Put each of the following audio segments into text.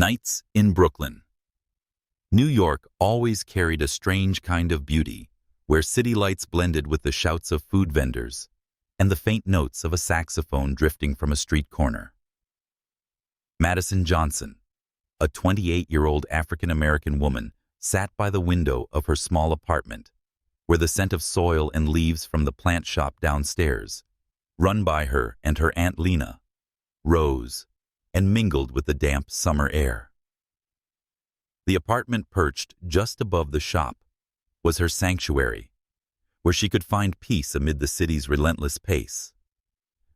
Nights in Brooklyn. New York always carried a strange kind of beauty, where city lights blended with the shouts of food vendors and the faint notes of a saxophone drifting from a street corner. Madison Johnson, a 28-year-old African-American woman, sat by the window of her small apartment, where the scent of soil and leaves from the plant shop downstairs, run by her and her Aunt Lena, rose and mingled with the damp summer air. The apartment perched just above the shop was her sanctuary, where she could find peace amid the city's relentless pace.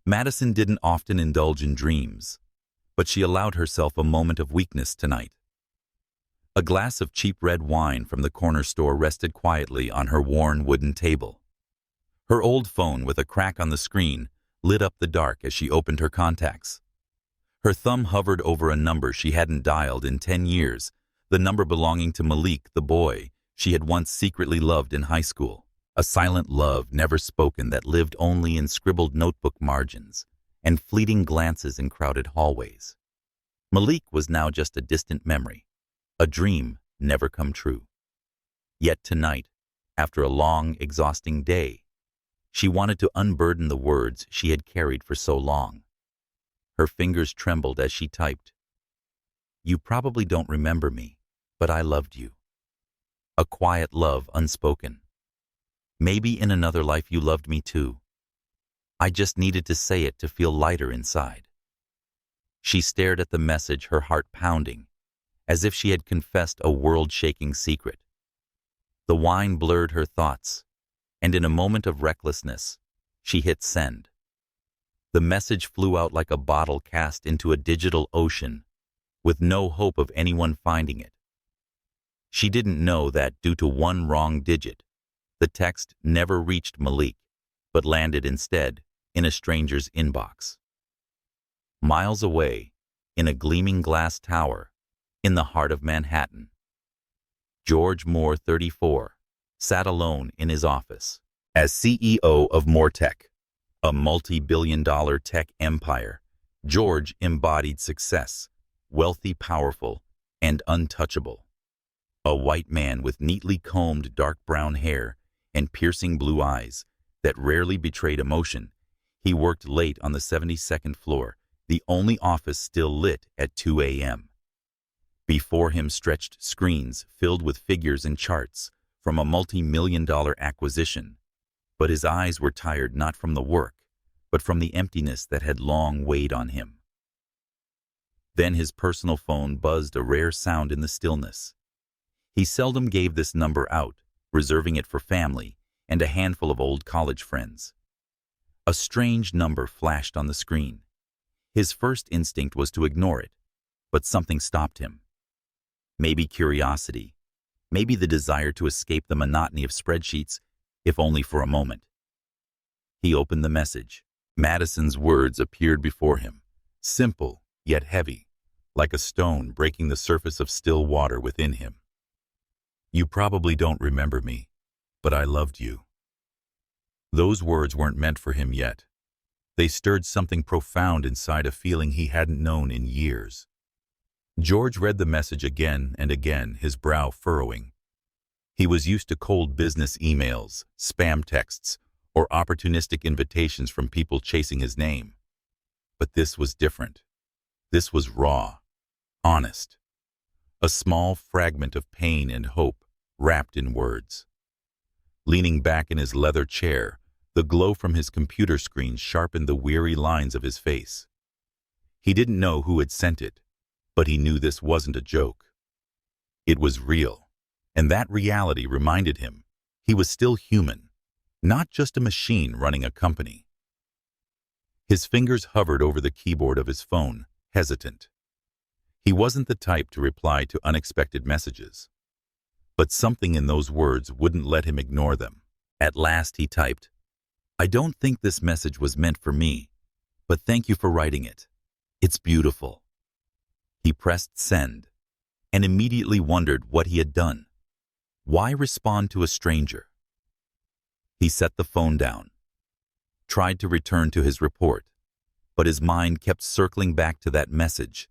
Madison didn't often indulge in dreams, but she allowed herself a moment of weakness tonight. A glass of cheap red wine from the corner store rested quietly on her worn wooden table. Her old phone with a crack on the screen lit up the dark as she opened her contacts. Her thumb hovered over a number she hadn't dialed in 10 years, the number belonging to Malik, the boy she had once secretly loved in high school. A silent love never spoken that lived only in scribbled notebook margins and fleeting glances in crowded hallways. Malik was now just a distant memory, a dream never come true. Yet tonight, after a long, exhausting day, she wanted to unburden the words she had carried for so long. Her fingers trembled as she typed, "You probably don't remember me, but I loved you. A quiet love unspoken. Maybe in another life you loved me too. I just needed to say it to feel lighter inside." She stared at the message, her heart pounding, as if she had confessed a world-shaking secret. The wine blurred her thoughts, and in a moment of recklessness, she hit send. The message flew out like a bottle cast into a digital ocean, with no hope of anyone finding it. She didn't know that, due to one wrong digit, the text never reached Malik, but landed instead in a stranger's inbox. Miles away, in a gleaming glass tower, in the heart of Manhattan, George Moore, 34, sat alone in his office. As CEO of Moretech, a multi-billion-dollar tech empire, George embodied success, wealthy, powerful, and untouchable. A white man with neatly combed dark brown hair and piercing blue eyes that rarely betrayed emotion, he worked late on the 72nd floor, the only office still lit at 2 a.m. Before him stretched screens filled with figures and charts from a multi-million-dollar acquisition, but his eyes were tired not from the work, but from the emptiness that had long weighed on him. Then his personal phone buzzed, a rare sound in the stillness. He seldom gave this number out, reserving it for family and a handful of old college friends. A strange number flashed on the screen. His first instinct was to ignore it, but something stopped him. Maybe curiosity, maybe the desire to escape the monotony of spreadsheets, if only for a moment. He opened the message. Madison's words appeared before him, simple yet heavy, like a stone breaking the surface of still water within him. "You probably don't remember me, but I loved you." Those words weren't meant for him yet. They stirred something profound inside, a feeling he hadn't known in years. George read the message again and again, his brow furrowing. He was used to cold business emails, spam texts, or opportunistic invitations from people chasing his name. But this was different. This was raw, honest. A small fragment of pain and hope wrapped in words. Leaning back in his leather chair, the glow from his computer screen sharpened the weary lines of his face. He didn't know who had sent it, but he knew this wasn't a joke. It was real, and that reality reminded him he was still human, not just a machine running a company. His fingers hovered over the keyboard of his phone, hesitant. He wasn't the type to reply to unexpected messages, but something in those words wouldn't let him ignore them. At last he typed, "I don't think this message was meant for me, but thank you for writing it. It's beautiful." He pressed send and immediately wondered what he had done. Why respond to a stranger? He set the phone down, tried to return to his report, but his mind kept circling back to that message,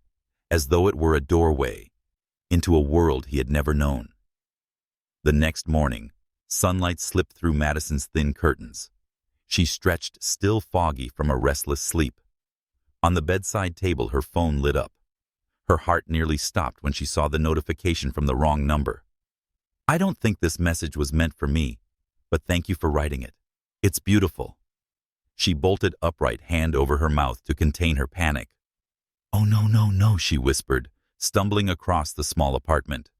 as though it were a doorway into a world he had never known. The next morning, sunlight slipped through Madison's thin curtains. She stretched, still foggy from a restless sleep. On the bedside table, her phone lit up. Her heart nearly stopped when she saw the notification from the wrong number. "I don't think this message was meant for me, but thank you for writing it. It's beautiful." She bolted upright, hand over her mouth to contain her panic. "Oh, no, no, no," she whispered, stumbling across the small apartment.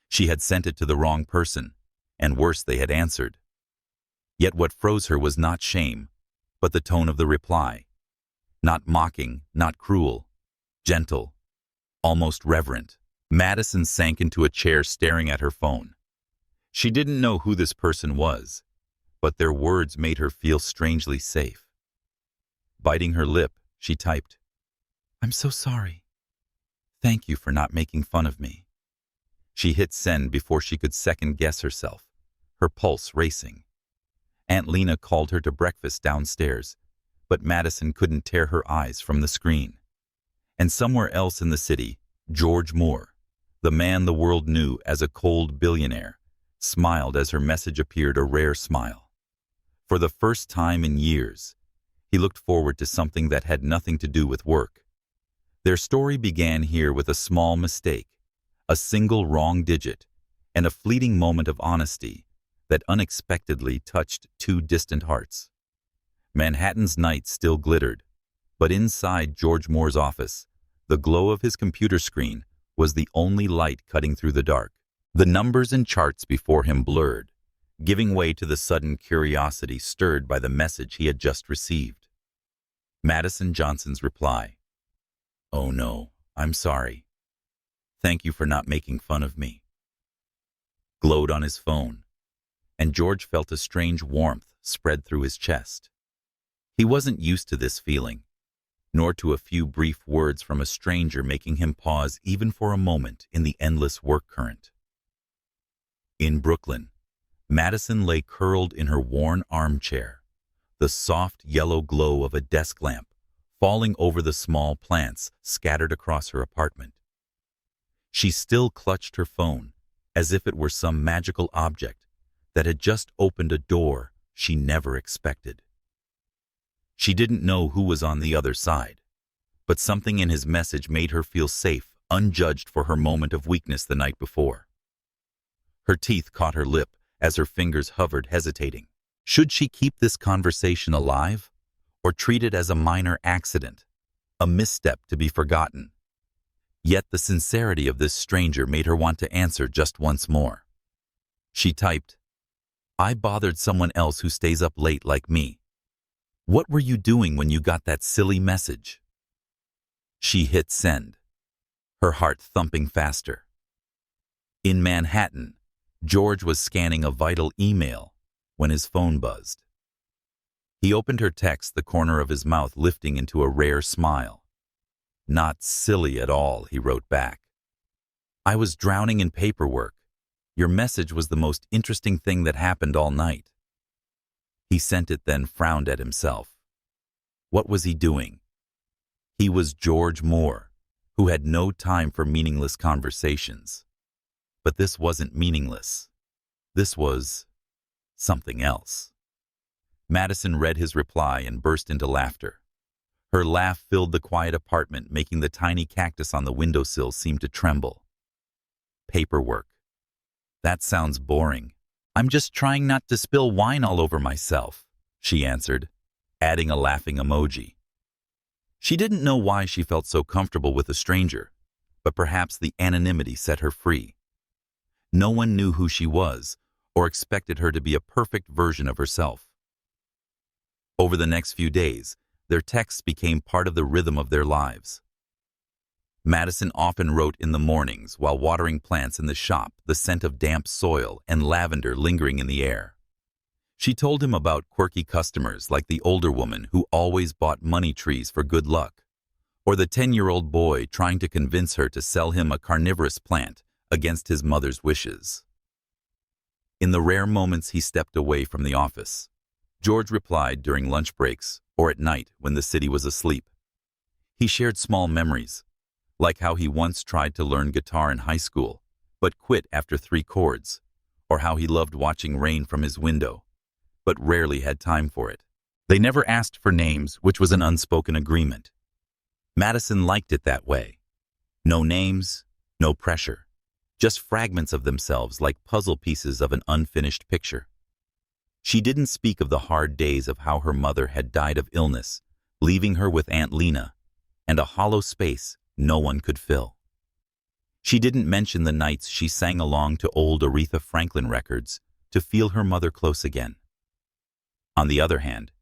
She had sent it to the wrong person, and worse, they had answered. Yet what froze her was not shame, but the tone of the reply. Not mocking, not cruel, gentle, almost reverent. Madison sank into a chair, staring at her phone. She didn't know who this person was, but their words made her feel strangely safe. Biting her lip, she typed, "I'm so sorry. Thank you for not making fun of me." She hit send before she could second-guess herself, her pulse racing. Aunt Lena called her to breakfast downstairs, but Madison couldn't tear her eyes from the screen. And somewhere else in the city, George Moore, the man the world knew as a cold billionaire, smiled as her message appeared, a rare smile. For the first time in years, he looked forward to something that had nothing to do with work. Their story began here with a small mistake, a single wrong digit, and a fleeting moment of honesty that unexpectedly touched two distant hearts. Manhattan's night still glittered, but inside George Moore's office, the glow of his computer screen was the only light cutting through the dark. The numbers and charts before him blurred, giving way to the sudden curiosity stirred by the message he had just received. Madison Johnson's reply, "Oh no, I'm sorry. Thank you for not making fun of me," glowed on his phone, and George felt a strange warmth spread through his chest. He wasn't used to this feeling, nor to a few brief words from a stranger making him pause even for a moment in the endless work current. In Brooklyn, Madison lay curled in her worn armchair, the soft yellow glow of a desk lamp falling over the small plants scattered across her apartment. She still clutched her phone as if it were some magical object that had just opened a door she never expected. She didn't know who was on the other side, but something in his message made her feel safe, unjudged for her moment of weakness the night before. Her teeth caught her lip as her fingers hovered, hesitating. Should she keep this conversation alive, or treat it as a minor accident, a misstep to be forgotten? Yet the sincerity of this stranger made her want to answer just once more. She typed, "I bothered someone else who stays up late like me. What were you doing when you got that silly message?" She hit send, her heart thumping faster. In Manhattan, George was scanning a vital email when his phone buzzed. He opened her text, the corner of his mouth lifting into a rare smile. "Not silly at all," he wrote back. "I was drowning in paperwork. Your message was the most interesting thing that happened all night." He sent it, then frowned at himself. What was he doing? He was George Moore, who had no time for meaningless conversations. But this wasn't meaningless. This was something else. Madison read his reply and burst into laughter. Her laugh filled the quiet apartment, making the tiny cactus on the windowsill seem to tremble. "Paperwork. That sounds boring. I'm just trying not to spill wine all over myself," she answered, adding a laughing emoji. She didn't know why she felt so comfortable with a stranger, but perhaps the anonymity set her free. No one knew who she was or expected her to be a perfect version of herself. Over the next few days, their texts became part of the rhythm of their lives. Madison often wrote in the mornings while watering plants in the shop, the scent of damp soil and lavender lingering in the air. She told him about quirky customers like the older woman who always bought money trees for good luck, or the 10-year-old boy trying to convince her to sell him a carnivorous plant against his mother's wishes. In the rare moments he stepped away from the office, George replied during lunch breaks or at night when the city was asleep. He shared small memories, like how he once tried to learn guitar in high school, but quit after 3 chords, or how he loved watching rain from his window, but rarely had time for it. They never asked for names, which was an unspoken agreement. Madison liked it that way. No names, no pressure, just fragments of themselves like puzzle pieces of an unfinished picture. She didn't speak of the hard days of how her mother had died of illness, leaving her with Aunt Lena, and a hollow space no one could fill. She didn't mention the nights she sang along to old Aretha Franklin records to feel her mother close again. On the other hand,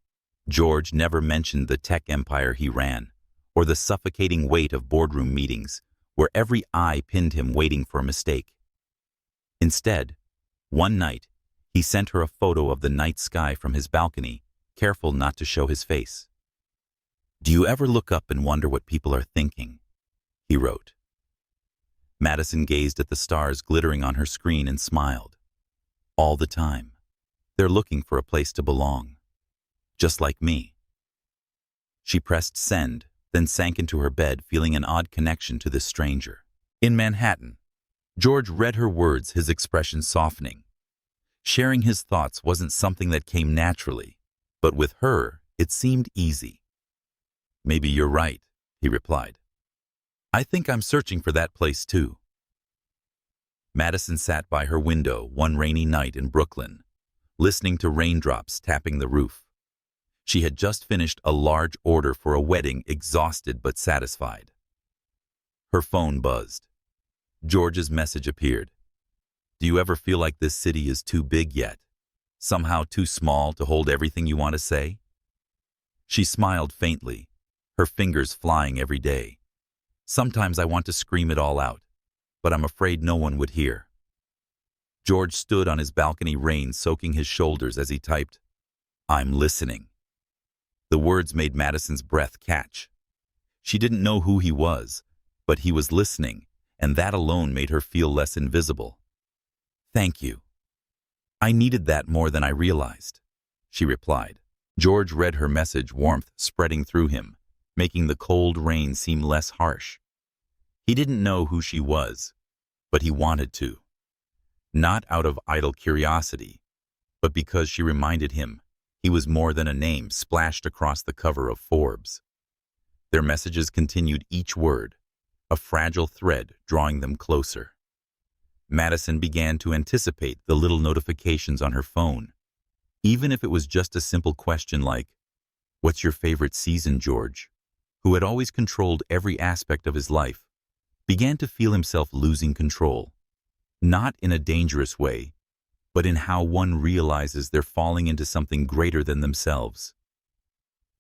George never mentioned the tech empire he ran, or the suffocating weight of boardroom meetings where every eye pinned him waiting for a mistake. Instead, one night, he sent her a photo of the night sky from his balcony, careful not to show his face. "Do you ever look up and wonder what people are thinking?" he wrote. Madison gazed at the stars glittering on her screen and smiled. "All the time. They're looking for a place to belong. Just like me." She pressed send, then sank into her bed, feeling an odd connection to this stranger. In Manhattan, George read her words, his expression softening. Sharing his thoughts wasn't something that came naturally, but with her, it seemed easy. "Maybe you're right," he replied. "I think I'm searching for that place too." Madison sat by her window one rainy night in Brooklyn, listening to raindrops tapping the roof. She had just finished a large order for a wedding, exhausted but satisfied. Her phone buzzed. George's message appeared. "Do you ever feel like this city is too big yet? Somehow too small to hold everything you want to say?" She smiled faintly, her fingers flying every day. "Sometimes I want to scream it all out, but I'm afraid no one would hear." George stood on his balcony, rain soaking his shoulders as he typed, "I'm listening." The words made Madison's breath catch. She didn't know who he was, but he was listening, and that alone made her feel less invisible. "Thank you. I needed that more than I realized," she replied. George read her message, warmth spreading through him, making the cold rain seem less harsh. He didn't know who she was, but he wanted to. Not out of idle curiosity, but because she reminded him he was more than a name splashed across the cover of Forbes. Their messages continued, each word, a fragile thread drawing them closer. Madison began to anticipate the little notifications on her phone, even if it was just a simple question like, "What's your favorite season?" George, who had always controlled every aspect of his life, began to feel himself losing control, not in a dangerous way, but in how one realizes they're falling into something greater than themselves.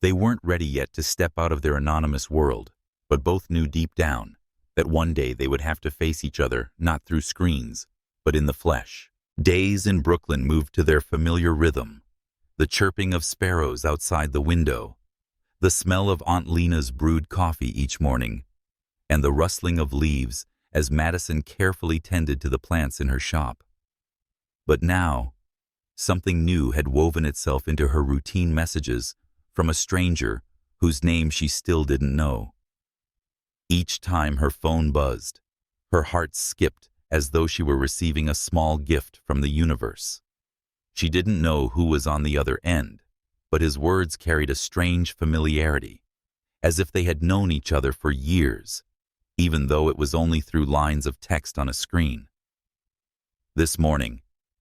They weren't ready yet to step out of their anonymous world, but both knew deep down that one day they would have to face each other, not through screens, but in the flesh. Days in Brooklyn moved to their familiar rhythm, the chirping of sparrows outside the window, the smell of Aunt Lena's brewed coffee each morning, and the rustling of leaves as Madison carefully tended to the plants in her shop. But now, something new had woven itself into her routine messages from a stranger whose name she still didn't know. Each time her phone buzzed, her heart skipped as though she were receiving a small gift from the universe. She didn't know who was on the other end, but his words carried a strange familiarity, as if they had known each other for years, even though it was only through lines of text on a screen. This morning,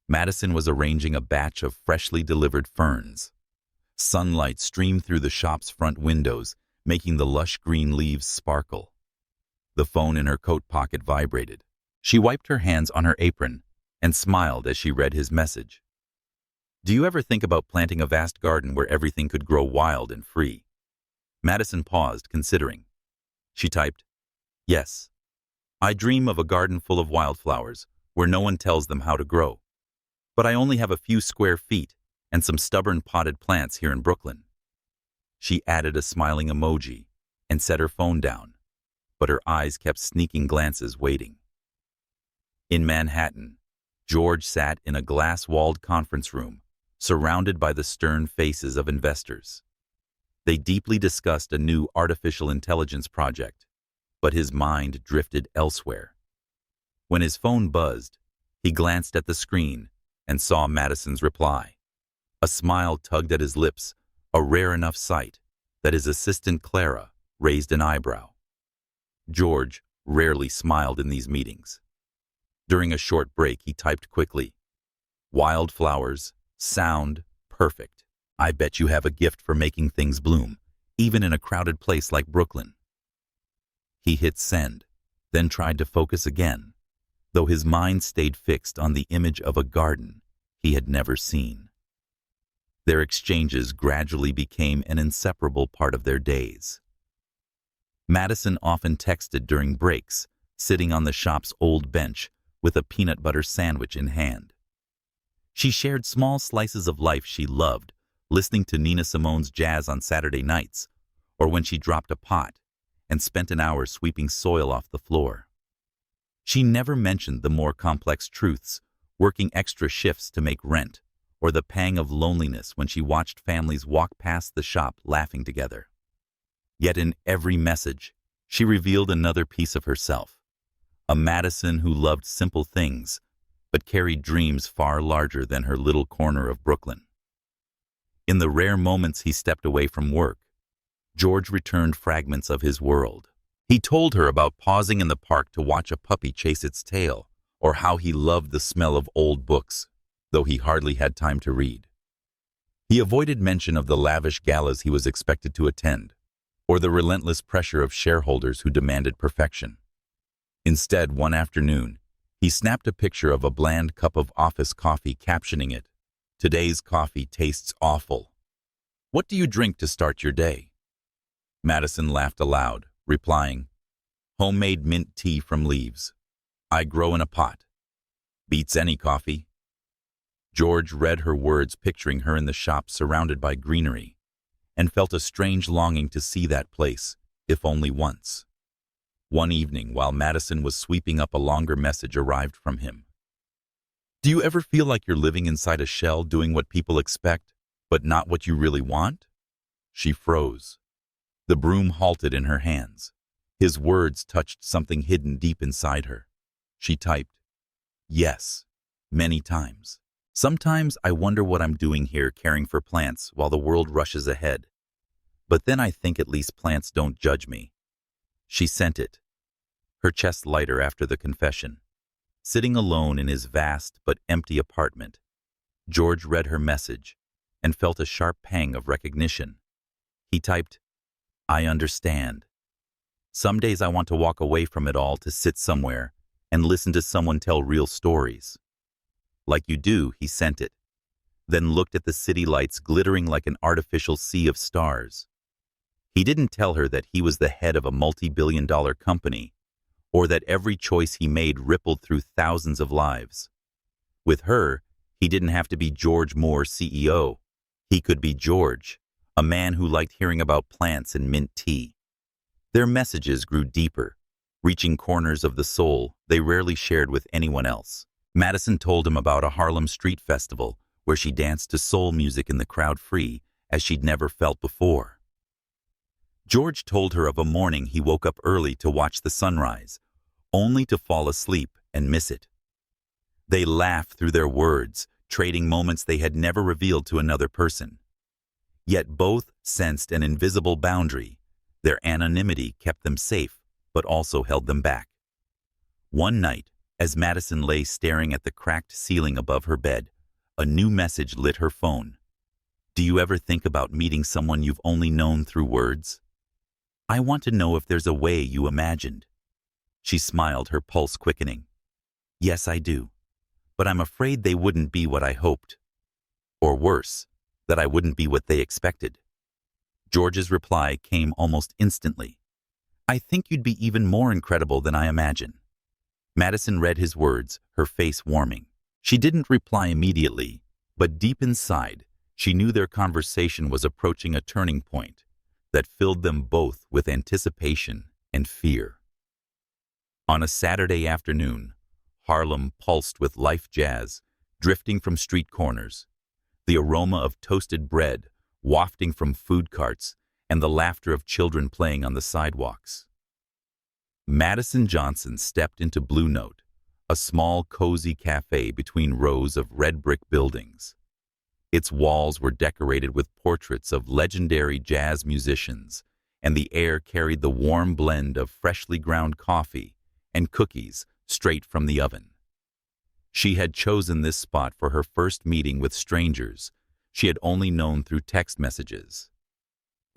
Madison was arranging a batch of freshly delivered ferns. Sunlight streamed through the shop's front windows, making the lush green leaves sparkle. The phone in her coat pocket vibrated. She wiped her hands on her apron and smiled as she read his message. "Do you ever think about planting a vast garden where everything could grow wild and free?" Madison paused, considering. She typed, "Yes. I dream of a garden full of wildflowers where no one tells them how to grow. But I only have a few square feet and some stubborn potted plants here in Brooklyn." She added a smiling emoji and set her phone down, but her eyes kept sneaking glances, waiting. In Manhattan, George sat in a glass-walled conference room, surrounded by the stern faces of investors. They deeply discussed a new artificial intelligence project, but his mind drifted elsewhere. When his phone buzzed, he glanced at the screen and saw Madison's reply. A smile tugged at his lips, a rare enough sight that his assistant Clara raised an eyebrow. George rarely smiled in these meetings. During a short break, he typed quickly, "Wildflowers, sound perfect. I bet you have a gift for making things bloom, even in a crowded place like Brooklyn." He hit send, then tried to focus again, though his mind stayed fixed on the image of a garden he had never seen. Their exchanges gradually became an inseparable part of their days. Madison often texted during breaks, sitting on the shop's old bench with a peanut butter sandwich in hand. She shared small slices of life she loved, listening to Nina Simone's jazz on Saturday nights, or when she dropped a pot and spent an hour sweeping soil off the floor. She never mentioned the more complex truths, working extra shifts to make rent, or the pang of loneliness when she watched families walk past the shop laughing together. Yet in every message, she revealed another piece of herself, a Madison who loved simple things, but carried dreams far larger than her little corner of Brooklyn. In the rare moments he stepped away from work, George returned fragments of his world. He told her about pausing in the park to watch a puppy chase its tail, or how he loved the smell of old books, though he hardly had time to read. He avoided mention of the lavish galas he was expected to attend, or the relentless pressure of shareholders who demanded perfection. Instead, one afternoon, he snapped a picture of a bland cup of office coffee, captioning it, "Today's coffee tastes awful. What do you drink to start your day?" Madison laughed aloud, replying, "Homemade mint tea from leaves. I grow in a pot. Beats any coffee." George read her words, picturing her in the shop surrounded by greenery, and felt a strange longing to see that place, if only once. One evening, while Madison was sweeping up, a longer message arrived from him. "Do you ever feel like you're living inside a shell, doing what people expect, but not what you really want?" She froze. The broom halted in her hands. His words touched something hidden deep inside her. She typed, "Yes, many times. Sometimes I wonder what I'm doing here, caring for plants while the world rushes ahead. But then I think at least plants don't judge me." She sent it, her chest lighter after the confession. Sitting alone in his vast but empty apartment, George read her message and felt a sharp pang of recognition. He typed, "I understand. Some days I want to walk away from it all, to sit somewhere and listen to someone tell real stories." "Like you do," he sent it, then looked at the city lights glittering like an artificial sea of stars. He didn't tell her that he was the head of a multi-billion-dollar company, or that every choice he made rippled through thousands of lives. With her, he didn't have to be George Moore, CEO. He could be George, a man who liked hearing about plants and mint tea. Their messages grew deeper, reaching corners of the soul they rarely shared with anyone else. Madison told him about a Harlem street festival where she danced to soul music in the crowd, free as she'd never felt before. George told her of a morning he woke up early to watch the sunrise, only to fall asleep and miss it. They laughed through their words, trading moments they had never revealed to another person. Yet both sensed an invisible boundary. Their anonymity kept them safe, but also held them back. One night, as Madison lay staring at the cracked ceiling above her bed, a new message lit her phone. "Do you ever think about meeting someone you've only known through words? I want to know if there's a way you imagined." She smiled, her pulse quickening. "Yes, I do. But I'm afraid they wouldn't be what I hoped. Or worse, that I wouldn't be what they expected." George's reply came almost instantly. "I think you'd be even more incredible than I imagine." Madison read his words, her face warming. She didn't reply immediately, but deep inside, she knew their conversation was approaching a turning point that filled them both with anticipation and fear. On a Saturday afternoon, Harlem pulsed with life jazz, drifting from street corners, the aroma of toasted bread wafting from food carts, and the laughter of children playing on the sidewalks. Madison Johnson stepped into Blue Note, a small, cozy cafe between rows of red brick buildings. Its walls were decorated with portraits of legendary jazz musicians, and the air carried the warm blend of freshly ground coffee and cookies straight from the oven. She had chosen this spot for her first meeting with strangers she had only known through text messages.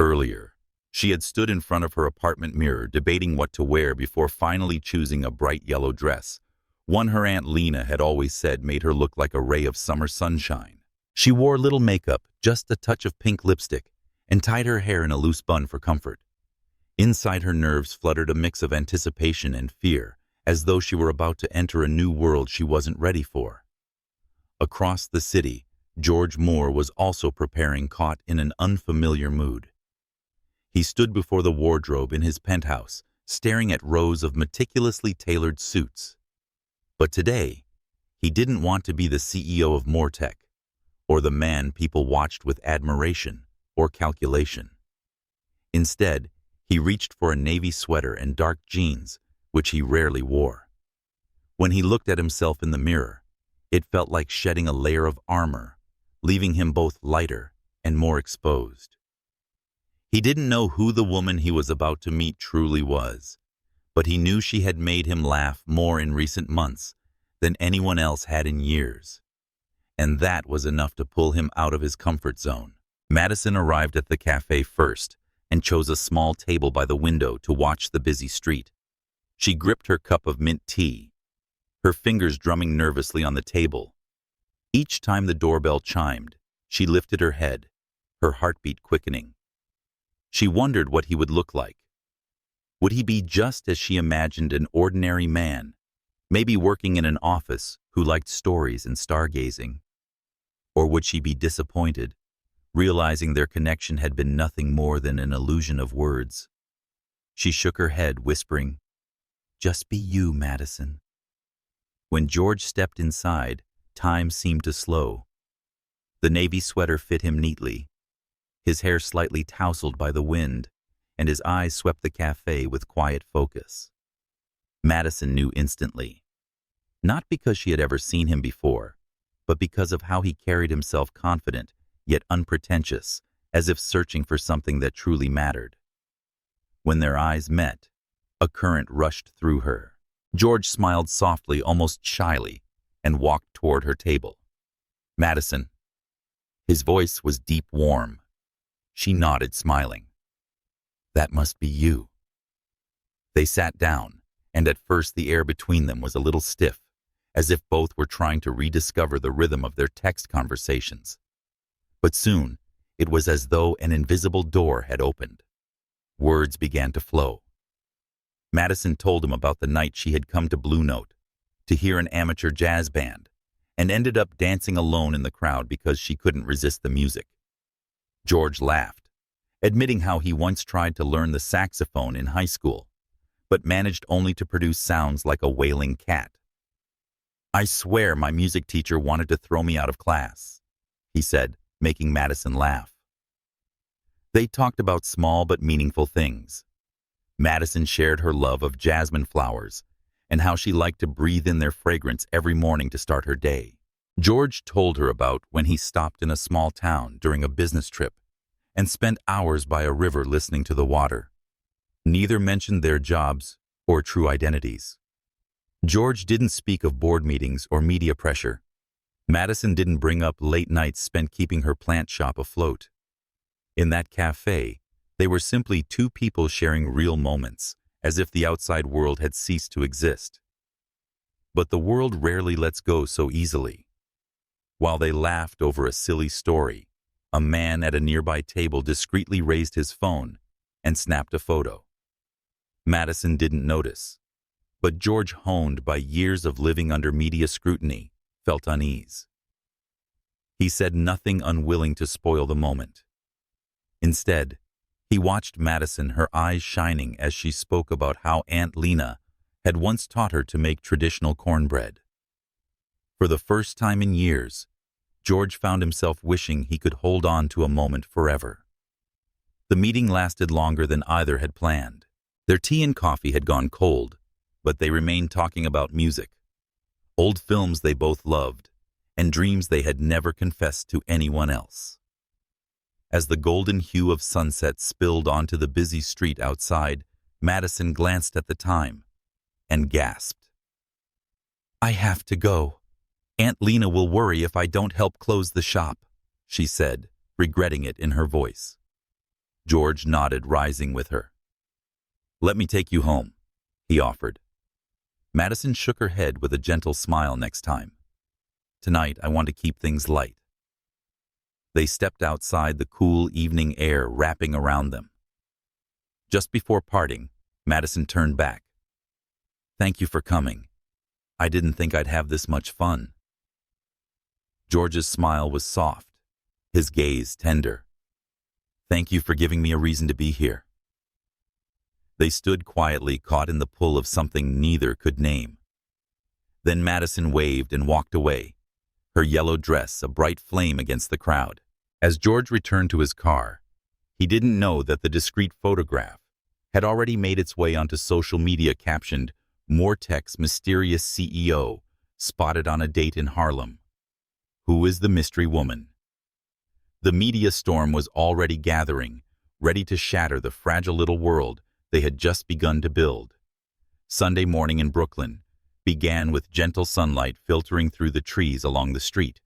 Earlier, she had stood in front of her apartment mirror debating what to wear before finally choosing a bright yellow dress, one her Aunt Lena had always said made her look like a ray of summer sunshine. She wore little makeup, just a touch of pink lipstick, and tied her hair in a loose bun for comfort. Inside her nerves fluttered a mix of anticipation and fear, as though she were about to enter a new world she wasn't ready for. Across the city, George Moore was also preparing, caught in an unfamiliar mood. He stood before the wardrobe in his penthouse, staring at rows of meticulously tailored suits. But today, he didn't want to be the CEO of MoreTech, or the man people watched with admiration or calculation. Instead, he reached for a navy sweater and dark jeans, which he rarely wore. When he looked at himself in the mirror, it felt like shedding a layer of armor, leaving him both lighter and more exposed. He didn't know who the woman he was about to meet truly was, but he knew she had made him laugh more in recent months than anyone else had in years. And that was enough to pull him out of his comfort zone. Madison arrived at the cafe first and chose a small table by the window to watch the busy street. She gripped her cup of mint tea, her fingers drumming nervously on the table. Each time the doorbell chimed, she lifted her head, her heartbeat quickening. She wondered what he would look like. Would he be just as she imagined, an ordinary man, maybe working in an office, who liked stories and stargazing? Or would she be disappointed, realizing their connection had been nothing more than an illusion of words? She shook her head, whispering, "Just be you, Madison." When George stepped inside, time seemed to slow. The navy sweater fit him neatly, his hair slightly tousled by the wind, and his eyes swept the cafe with quiet focus. Madison knew instantly, not because she had ever seen him before, but because of how he carried himself, confident, yet unpretentious, as if searching for something that truly mattered. When their eyes met, a current rushed through her. George smiled softly, almost shyly, and walked toward her table. "Madison." His voice was deep, warm. She nodded, smiling. "That must be you." They sat down, and at first the air between them was a little stiff, as if both were trying to rediscover the rhythm of their text conversations. But soon, it was as though an invisible door had opened. Words began to flow. Madison told him about the night she had come to Blue Note to hear an amateur jazz band, and ended up dancing alone in the crowd because she couldn't resist the music. George laughed, admitting how he once tried to learn the saxophone in high school, but managed only to produce sounds like a wailing cat. "I swear my music teacher wanted to throw me out of class," he said, making Madison laugh. They talked about small but meaningful things. Madison shared her love of jasmine flowers and how she liked to breathe in their fragrance every morning to start her day. George told her about when he stopped in a small town during a business trip and spent hours by a river listening to the water. Neither mentioned their jobs or true identities. George didn't speak of board meetings or media pressure. Madison didn't bring up late nights spent keeping her plant shop afloat. In that cafe, they were simply two people sharing real moments, as if the outside world had ceased to exist. But the world rarely lets go so easily. While they laughed over a silly story, a man at a nearby table discreetly raised his phone and snapped a photo. Madison didn't notice, but George, honed by years of living under media scrutiny, felt unease. He said nothing, unwilling to spoil the moment. Instead, he watched Madison, her eyes shining as she spoke about how Aunt Lena had once taught her to make traditional cornbread. For the first time in years, George found himself wishing he could hold on to a moment forever. The meeting lasted longer than either had planned. Their tea and coffee had gone cold, but they remained talking about music, old films they both loved, and dreams they had never confessed to anyone else. As the golden hue of sunset spilled onto the busy street outside, Madison glanced at the time and gasped. "I have to go. Aunt Lena will worry if I don't help close the shop," she said, regretting it in her voice. George nodded, rising with her. "Let me take you home," he offered. Madison shook her head with a gentle smile. "Next time. Tonight I want to keep things light." They stepped outside, the cool evening air wrapping around them. Just before parting, Madison turned back. "Thank you for coming. I didn't think I'd have this much fun." George's smile was soft, his gaze tender. "Thank you for giving me a reason to be here." They stood quietly, caught in the pull of something neither could name. Then Madison waved and walked away, her yellow dress a bright flame against the crowd. As George returned to his car, he didn't know that the discreet photograph had already made its way onto social media, captioned, "Mortec's mysterious CEO spotted on a date in Harlem. Who is the mystery woman?" The media storm was already gathering, ready to shatter the fragile little world they had just begun to build. Sunday morning in Brooklyn began with gentle sunlight filtering through the trees along the street,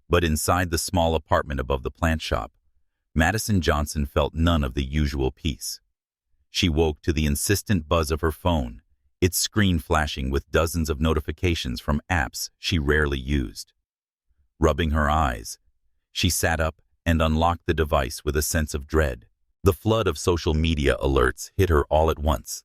but inside the small apartment above the plant shop, Madison Johnson felt none of the usual peace. She woke to the insistent buzz of her phone, its screen flashing with dozens of notifications from apps she rarely used. Rubbing her eyes, she sat up and unlocked the device with a sense of dread. The flood of social media alerts hit her all at once.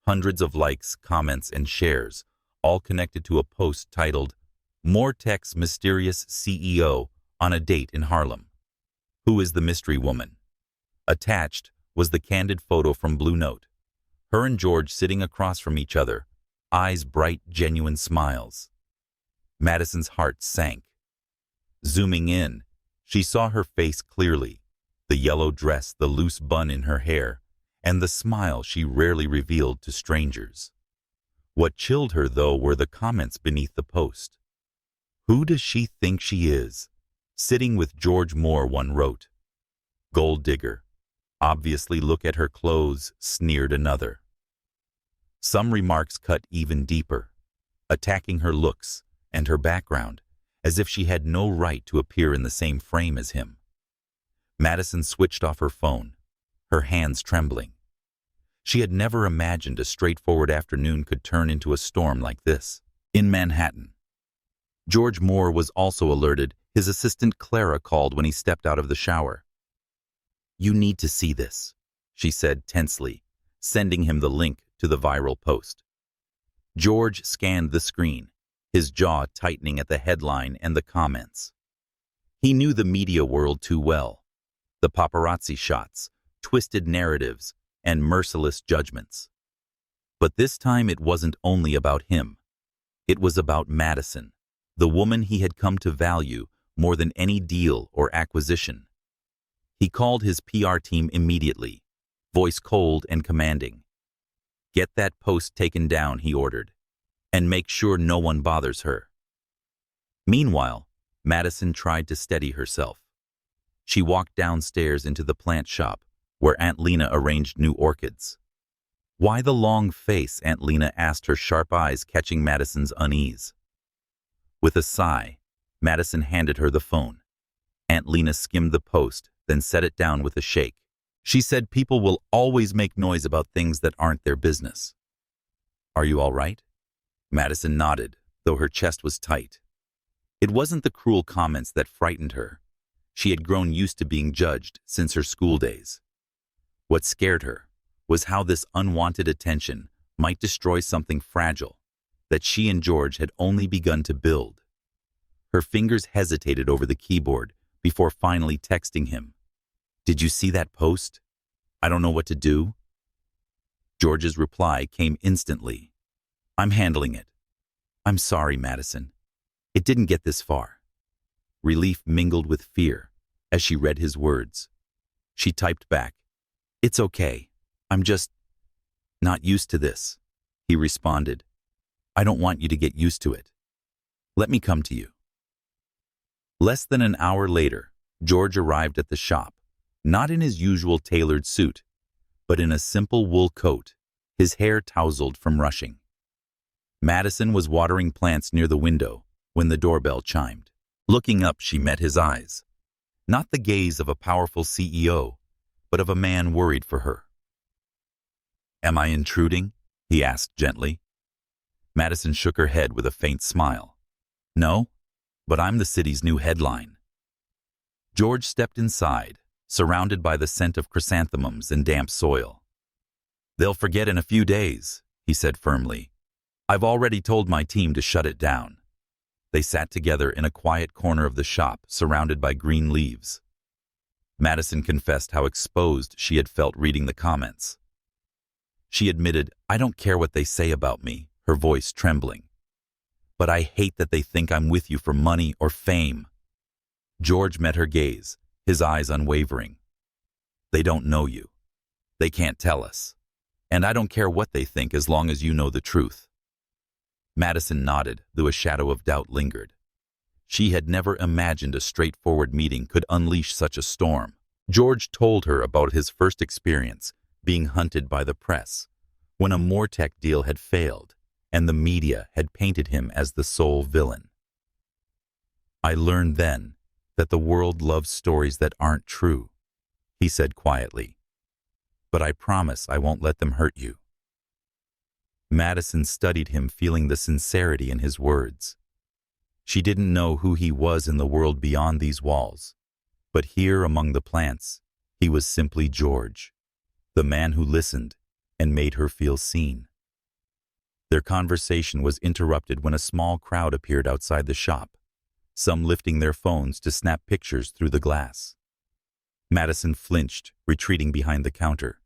Hundreds of likes, comments, and shares, all connected to a post titled, "Mortec's mysterious CEO on a date in Harlem. Who is the mystery woman?" Attached was the candid photo from Blue Note. Her and George sitting across from each other, eyes bright, genuine smiles. Madison's heart sank. Zooming in, she saw her face clearly, the yellow dress, the loose bun in her hair, and the smile she rarely revealed to strangers. What chilled her, though, were the comments beneath the post. "Who does she think she is? Sitting with George Moore," one wrote. "Gold digger. Obviously look at her clothes," sneered another. Some remarks cut even deeper, attacking her looks and her background, as if she had no right to appear in the same frame as him. Madison switched off her phone, her hands trembling. She had never imagined a straightforward afternoon could turn into a storm like this. In Manhattan, George Moore was also alerted. His assistant Clara called when he stepped out of the shower. "You need to see this," she said tensely, sending him the link to the viral post. George scanned the screen, his jaw tightening at the headline and the comments. He knew the media world too well. The paparazzi shots, twisted narratives, and merciless judgments. But this time it wasn't only about him. It was about Madison, the woman he had come to value more than any deal or acquisition. He called his PR team immediately, voice cold and commanding. "Get that post taken down," he ordered, "and make sure no one bothers her." Meanwhile, Madison tried to steady herself. She walked downstairs into the plant shop, where Aunt Lena arranged new orchids. "Why the long face?" Aunt Lena asked, her sharp eyes catching Madison's unease. With a sigh, Madison handed her the phone. Aunt Lena skimmed the post, then set it down with a shake. She said people will always make noise about things that aren't their business. "Are you all right?" Madison nodded, though her chest was tight. It wasn't the cruel comments that frightened her. She had grown used to being judged since her school days. What scared her was how this unwanted attention might destroy something fragile that she and George had only begun to build. Her fingers hesitated over the keyboard before finally texting him. "Did you see that post? I don't know what to do." George's reply came instantly. "I'm handling it. I'm sorry, Madison. It didn't get this far." Relief mingled with fear as she read his words. She typed back, "It's okay. I'm just..." Not used to this, he responded. I don't want you to get used to it. Let me come to you. Less than an hour later, George arrived at the shop, not in his usual tailored suit, but in a simple wool coat, his hair tousled from rushing. Madison was watering plants near the window when the doorbell chimed. Looking up, she met his eyes. Not the gaze of a powerful CEO, but of a man worried for her. Am I intruding? He asked gently. Madison shook her head with a faint smile. No, but I'm the city's new headline. George stepped inside, surrounded by the scent of chrysanthemums and damp soil. They'll forget in a few days, he said firmly. I've already told my team to shut it down. They sat together in a quiet corner of the shop, surrounded by green leaves. Madison confessed how exposed she had felt reading the comments. She admitted, I don't care what they say about me, her voice trembling. But I hate that they think I'm with you for money or fame. George met her gaze, his eyes unwavering. They don't know you. They can't tell us. And I don't care what they think as long as you know the truth. Madison nodded, though a shadow of doubt lingered. She had never imagined a straightforward meeting could unleash such a storm. George told her about his first experience being hunted by the press, when a Mortec deal had failed and the media had painted him as the sole villain. I learned then that the world loves stories that aren't true, he said quietly. But I promise I won't let them hurt you. Madison studied him, feeling the sincerity in his words. She didn't know who he was in the world beyond these walls, but here among the plants, he was simply George, the man who listened and made her feel seen. Their conversation was interrupted when a small crowd appeared outside the shop, some lifting their phones to snap pictures through the glass. Madison flinched, retreating behind the counter.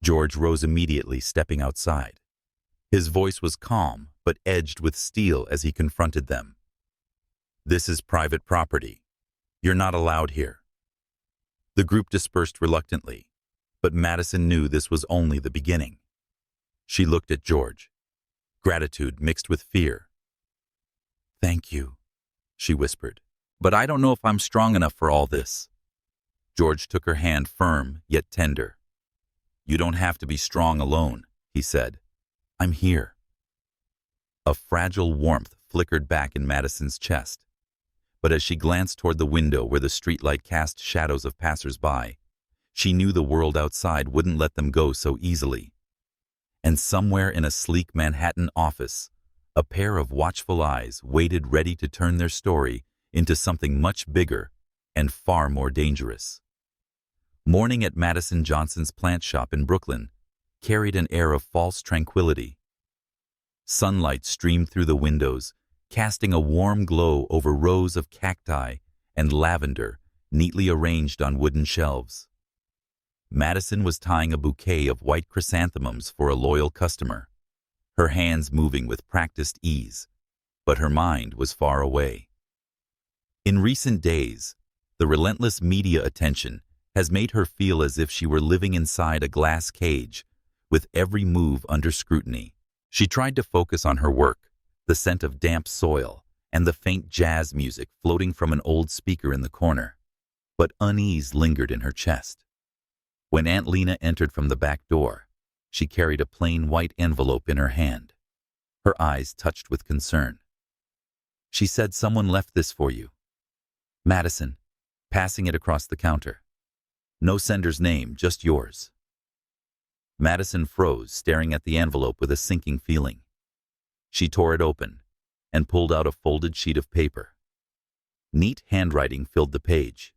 George rose immediately, stepping outside. His voice was calm, but edged with steel as he confronted them. This is private property. You're not allowed here. The group dispersed reluctantly, but Madison knew this was only the beginning. She looked at George, gratitude mixed with fear. Thank you, she whispered, but I don't know if I'm strong enough for all this. George took her hand, firm yet tender. You don't have to be strong alone, he said. I'm here. A fragile warmth flickered back in Madison's chest, but as she glanced toward the window where the streetlight cast shadows of passers-by, she knew the world outside wouldn't let them go so easily. And somewhere in a sleek Manhattan office, a pair of watchful eyes waited, ready to turn their story into something much bigger and far more dangerous. Morning at Madison Johnson's plant shop in Brooklyn carried an air of false tranquility. Sunlight streamed through the windows, casting a warm glow over rows of cacti and lavender neatly arranged on wooden shelves. Madison was tying a bouquet of white chrysanthemums for a loyal customer, her hands moving with practiced ease, but her mind was far away. In recent days, the relentless media attention has made her feel as if she were living inside a glass cage, with every move under scrutiny. She tried to focus on her work, the scent of damp soil and the faint jazz music floating from an old speaker in the corner, but unease lingered in her chest. When Aunt Lena entered from the back door, she carried a plain white envelope in her hand, her eyes touched with concern. She said, someone left this for you. Madison, passing it across the counter. No sender's name, just yours. Madison froze, staring at the envelope with a sinking feeling. She tore it open and pulled out a folded sheet of paper. Neat handwriting filled the page.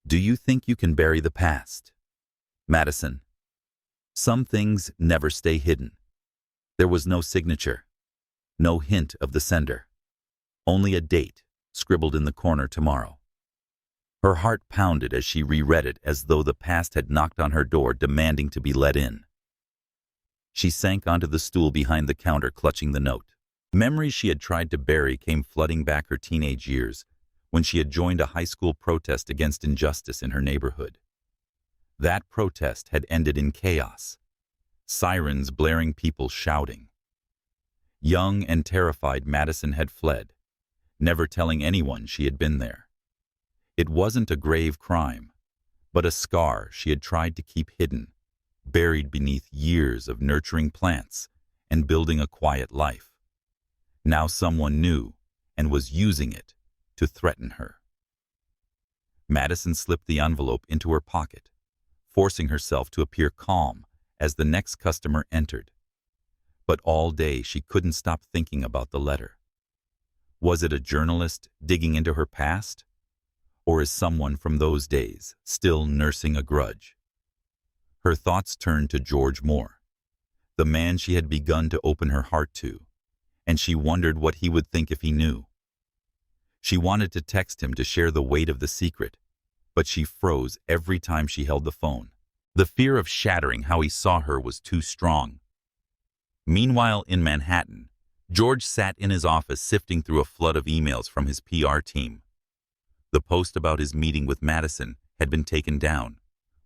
Do you think you can bury the past? Madison. Some things never stay hidden. There was no signature, no hint of the sender, only a date scribbled in the corner, tomorrow. Her heart pounded as she reread it, as though the past had knocked on her door, demanding to be let in. She sank onto the stool behind the counter, clutching the note. Memories she had tried to bury came flooding back, her teenage years, when she had joined a high school protest against injustice in her neighborhood. That protest had ended in chaos, sirens blaring, people shouting. Young and terrified, Madison had fled, never telling anyone she had been there. It wasn't a grave crime, but a scar she had tried to keep hidden, buried beneath years of nurturing plants and building a quiet life. Now someone knew and was using it to threaten her. Madison slipped the envelope into her pocket, forcing herself to appear calm as the next customer entered. But all day she couldn't stop thinking about the letter. Was it a journalist digging into her past? Or is someone from those days still nursing a grudge? Her thoughts turned to George Moore, the man she had begun to open her heart to, and she wondered what he would think if he knew. She wanted to text him to share the weight of the secret, but she froze every time she held the phone. The fear of shattering how he saw her was too strong. Meanwhile, in Manhattan, George sat in his office sifting through a flood of emails from his PR team. The post about his meeting with Madison had been taken down,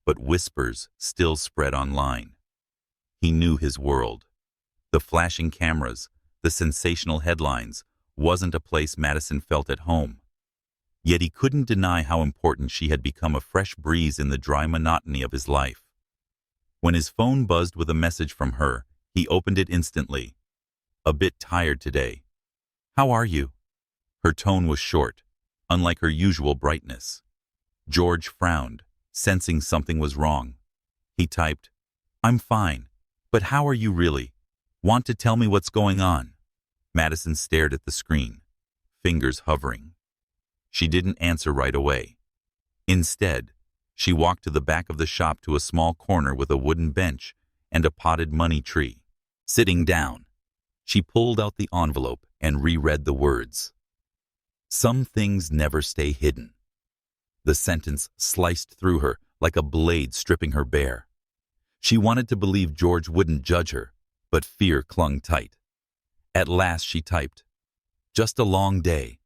but whispers still spread online. He knew his world. The flashing cameras, the sensational headlines, wasn't a place Madison felt at home. Yet he couldn't deny how important she had become, a fresh breeze in the dry monotony of his life. When his phone buzzed with a message from her, he opened it instantly. "A bit tired today. How are you?" Her tone was short, unlike her usual brightness. George frowned, sensing something was wrong. He typed, "I'm fine, but how are you really? Want to tell me what's going on?" Madison stared at the screen, fingers hovering. She didn't answer right away. Instead, she walked to the back of the shop to a small corner with a wooden bench and a potted money tree. Sitting down, she pulled out the envelope and reread the words. "Some things never stay hidden." The sentence sliced through her like a blade stripping her bare. She wanted to believe George wouldn't judge her, but fear clung tight. At last she typed, "Just a long day.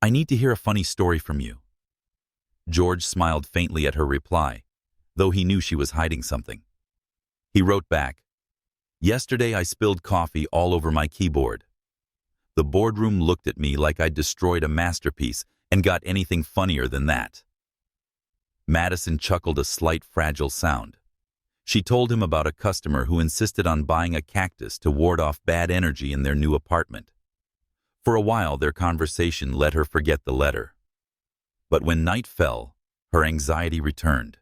I need to hear a funny story from you." George smiled faintly at her reply, though he knew she was hiding something. He wrote back, "Yesterday I spilled coffee all over my keyboard. The boardroom looked at me like I'd destroyed a masterpiece and got anything funnier than that." Madison chuckled, a slight fragile sound. She told him about a customer who insisted on buying a cactus to ward off bad energy in their new apartment. For a while, their conversation let her forget the letter. But when night fell, her anxiety returned.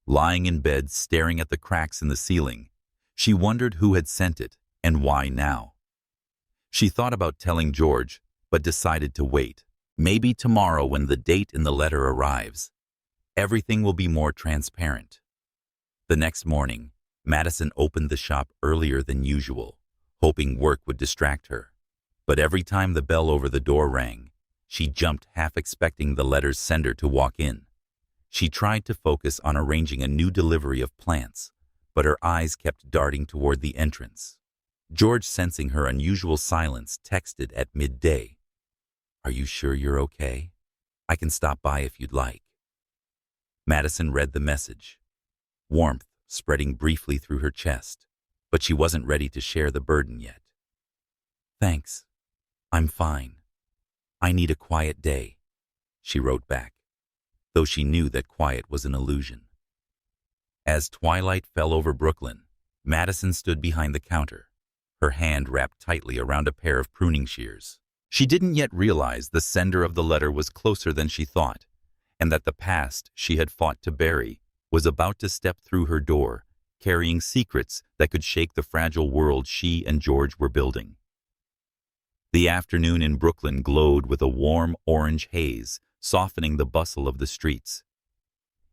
Lying in bed, staring at the cracks in the ceiling, she wondered who had sent it and why now. She thought about telling George, but decided to wait. Maybe tomorrow, when the date in the letter arrives, everything will be more transparent. The next morning, Madison opened the shop earlier than usual, hoping work would distract her. But every time the bell over the door rang, she jumped, half expecting the letter's sender to walk in. She tried to focus on arranging a new delivery of plants, but her eyes kept darting toward the entrance. George, sensing her unusual silence, texted at midday, "Are you sure you're okay? I can stop by if you'd like." Madison read the message, warmth spreading briefly through her chest, but she wasn't ready to share the burden yet. "Thanks. I'm fine. I need a quiet day," she wrote back, though she knew that quiet was an illusion. As twilight fell over Brooklyn, Madison stood behind the counter, her hand wrapped tightly around a pair of pruning shears. She didn't yet realize the sender of the letter was closer than she thought, and that the past she had fought to bury was about to step through her door, carrying secrets that could shake the fragile world she and George were building. The afternoon in Brooklyn glowed with a warm orange haze, softening the bustle of the streets.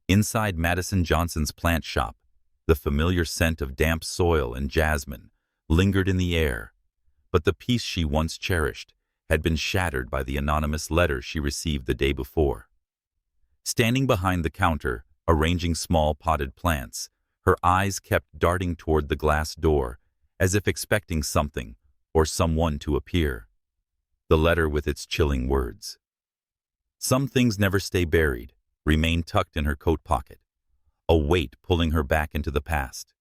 Inside Madison Johnson's plant shop, the familiar scent of damp soil and jasmine lingered in the air, but the peace she once cherished had been shattered by the anonymous letter she received the day before. Standing behind the counter, arranging small potted plants, her eyes kept darting toward the glass door, as if expecting something or someone to appear. The letter, with its chilling words, "Some things never stay buried," remained tucked in her coat pocket, a weight pulling her back into the past.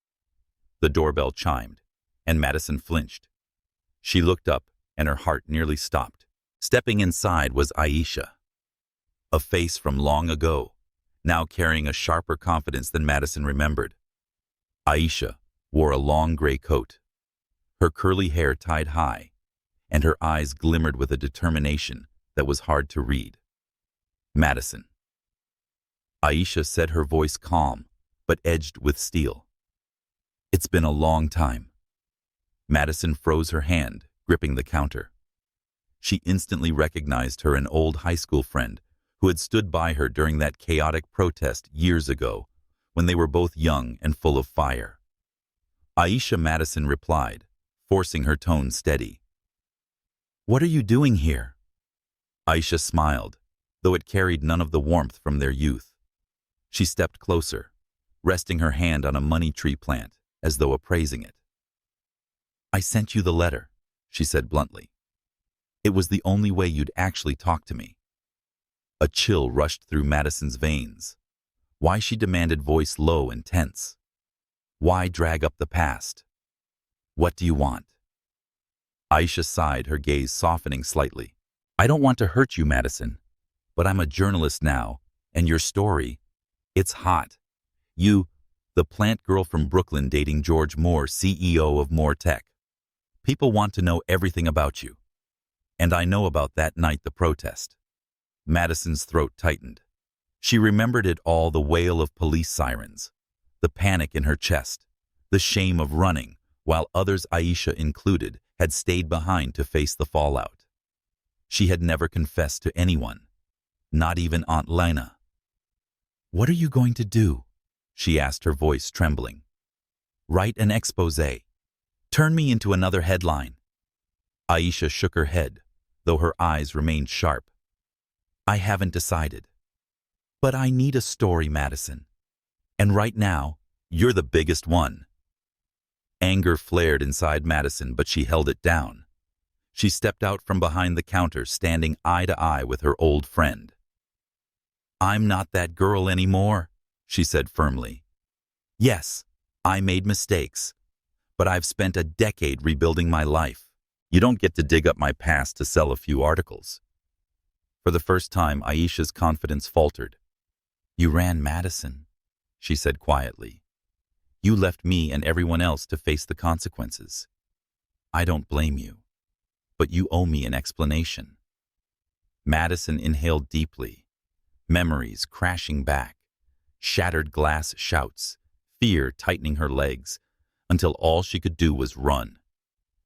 The doorbell chimed, and Madison flinched. She looked up, and her heart nearly stopped. Stepping inside was Aisha, a face from long ago, now carrying a sharper confidence than Madison remembered. Aisha wore a long gray coat, her curly hair tied high, and her eyes glimmered with a determination that was hard to read. Madison. Aisha said, her voice calm, but edged with steel. It's been a long time. Madison froze her hand, gripping the counter. She instantly recognized her, an old high school friend who had stood by her during that chaotic protest years ago when they were both young and full of fire. Aisha, Madison replied, forcing her tone steady. What are you doing here? Aisha smiled, though it carried none of the warmth from their youth. She stepped closer, resting her hand on a money tree plant, as though appraising it. I sent you the letter, she said bluntly. It was the only way you'd actually talk to me. A chill rushed through Madison's veins. Why, she demanded, voice low and tense. Why drag up the past? What do you want? Aisha sighed, her gaze softening slightly. I don't want to hurt you, Madison, but I'm a journalist now, and your story, it's hot. You, the plant girl from Brooklyn dating George Moore, CEO of Moore Tech. People want to know everything about you. And I know about that night, the protest. Madison's throat tightened. She remembered it all, the wail of police sirens, the panic in her chest, the shame of running, while others, Aisha included, had stayed behind to face the fallout. She had never confessed to anyone, not even Aunt Lena. What are you going to do? She asked, her voice trembling. Write an exposé. Turn me into another headline. Aisha shook her head, though her eyes remained sharp. I haven't decided. But I need a story, Madison. And right now, you're the biggest one. Anger flared inside Madison, but she held it down. She stepped out from behind the counter, standing eye to eye with her old friend. I'm not that girl anymore, she said firmly. Yes, I made mistakes, but I've spent a decade rebuilding my life. You don't get to dig up my past to sell a few articles. For the first time, Aisha's confidence faltered. You ran, Madison, she said quietly. You left me and everyone else to face the consequences. I don't blame you, but you owe me an explanation. Madison inhaled deeply, memories crashing back, shattered glass shouts, fear tightening her legs, until all she could do was run.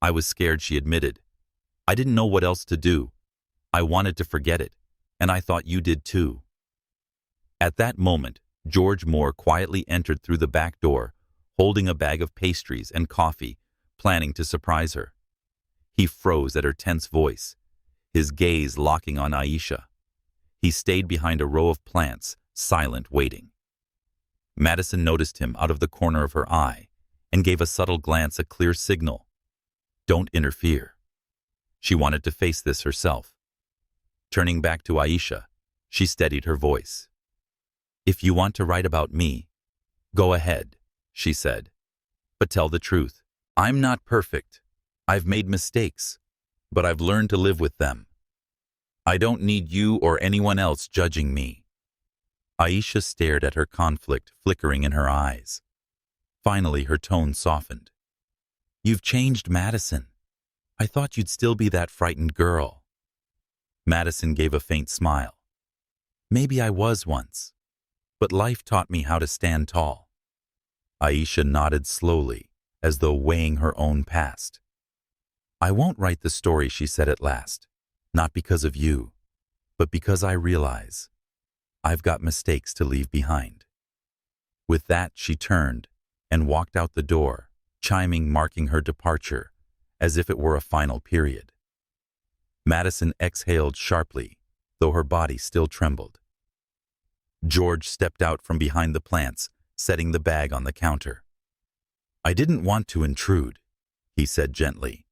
I was scared, she admitted. I didn't know what else to do. I wanted to forget it, and I thought you did too. At that moment, George Moore quietly entered through the back door, holding a bag of pastries and coffee, planning to surprise her. He froze at her tense voice, his gaze locking on Aisha. He stayed behind a row of plants, silent, waiting. Madison noticed him out of the corner of her eye and gave a subtle glance, a clear signal. Don't interfere. She wanted to face this herself. Turning back to Aisha, she steadied her voice. If you want to write about me, go ahead, she said. But tell the truth. I'm not perfect. I've made mistakes, but I've learned to live with them. I don't need you or anyone else judging me. Aisha stared at her, conflict flickering in her eyes. Finally, her tone softened. You've changed, Madison. I thought you'd still be that frightened girl. Madison gave a faint smile. Maybe I was once, but life taught me how to stand tall. Aisha nodded slowly, as though weighing her own past. I won't write the story, she said at last, not because of you, but because I realize I've got mistakes to leave behind. With that, she turned and walked out the door, chiming marking her departure, as if it were a final period. Madison exhaled sharply, though her body still trembled. George stepped out from behind the plants, setting the bag on the counter. I didn't want to intrude, he said gently,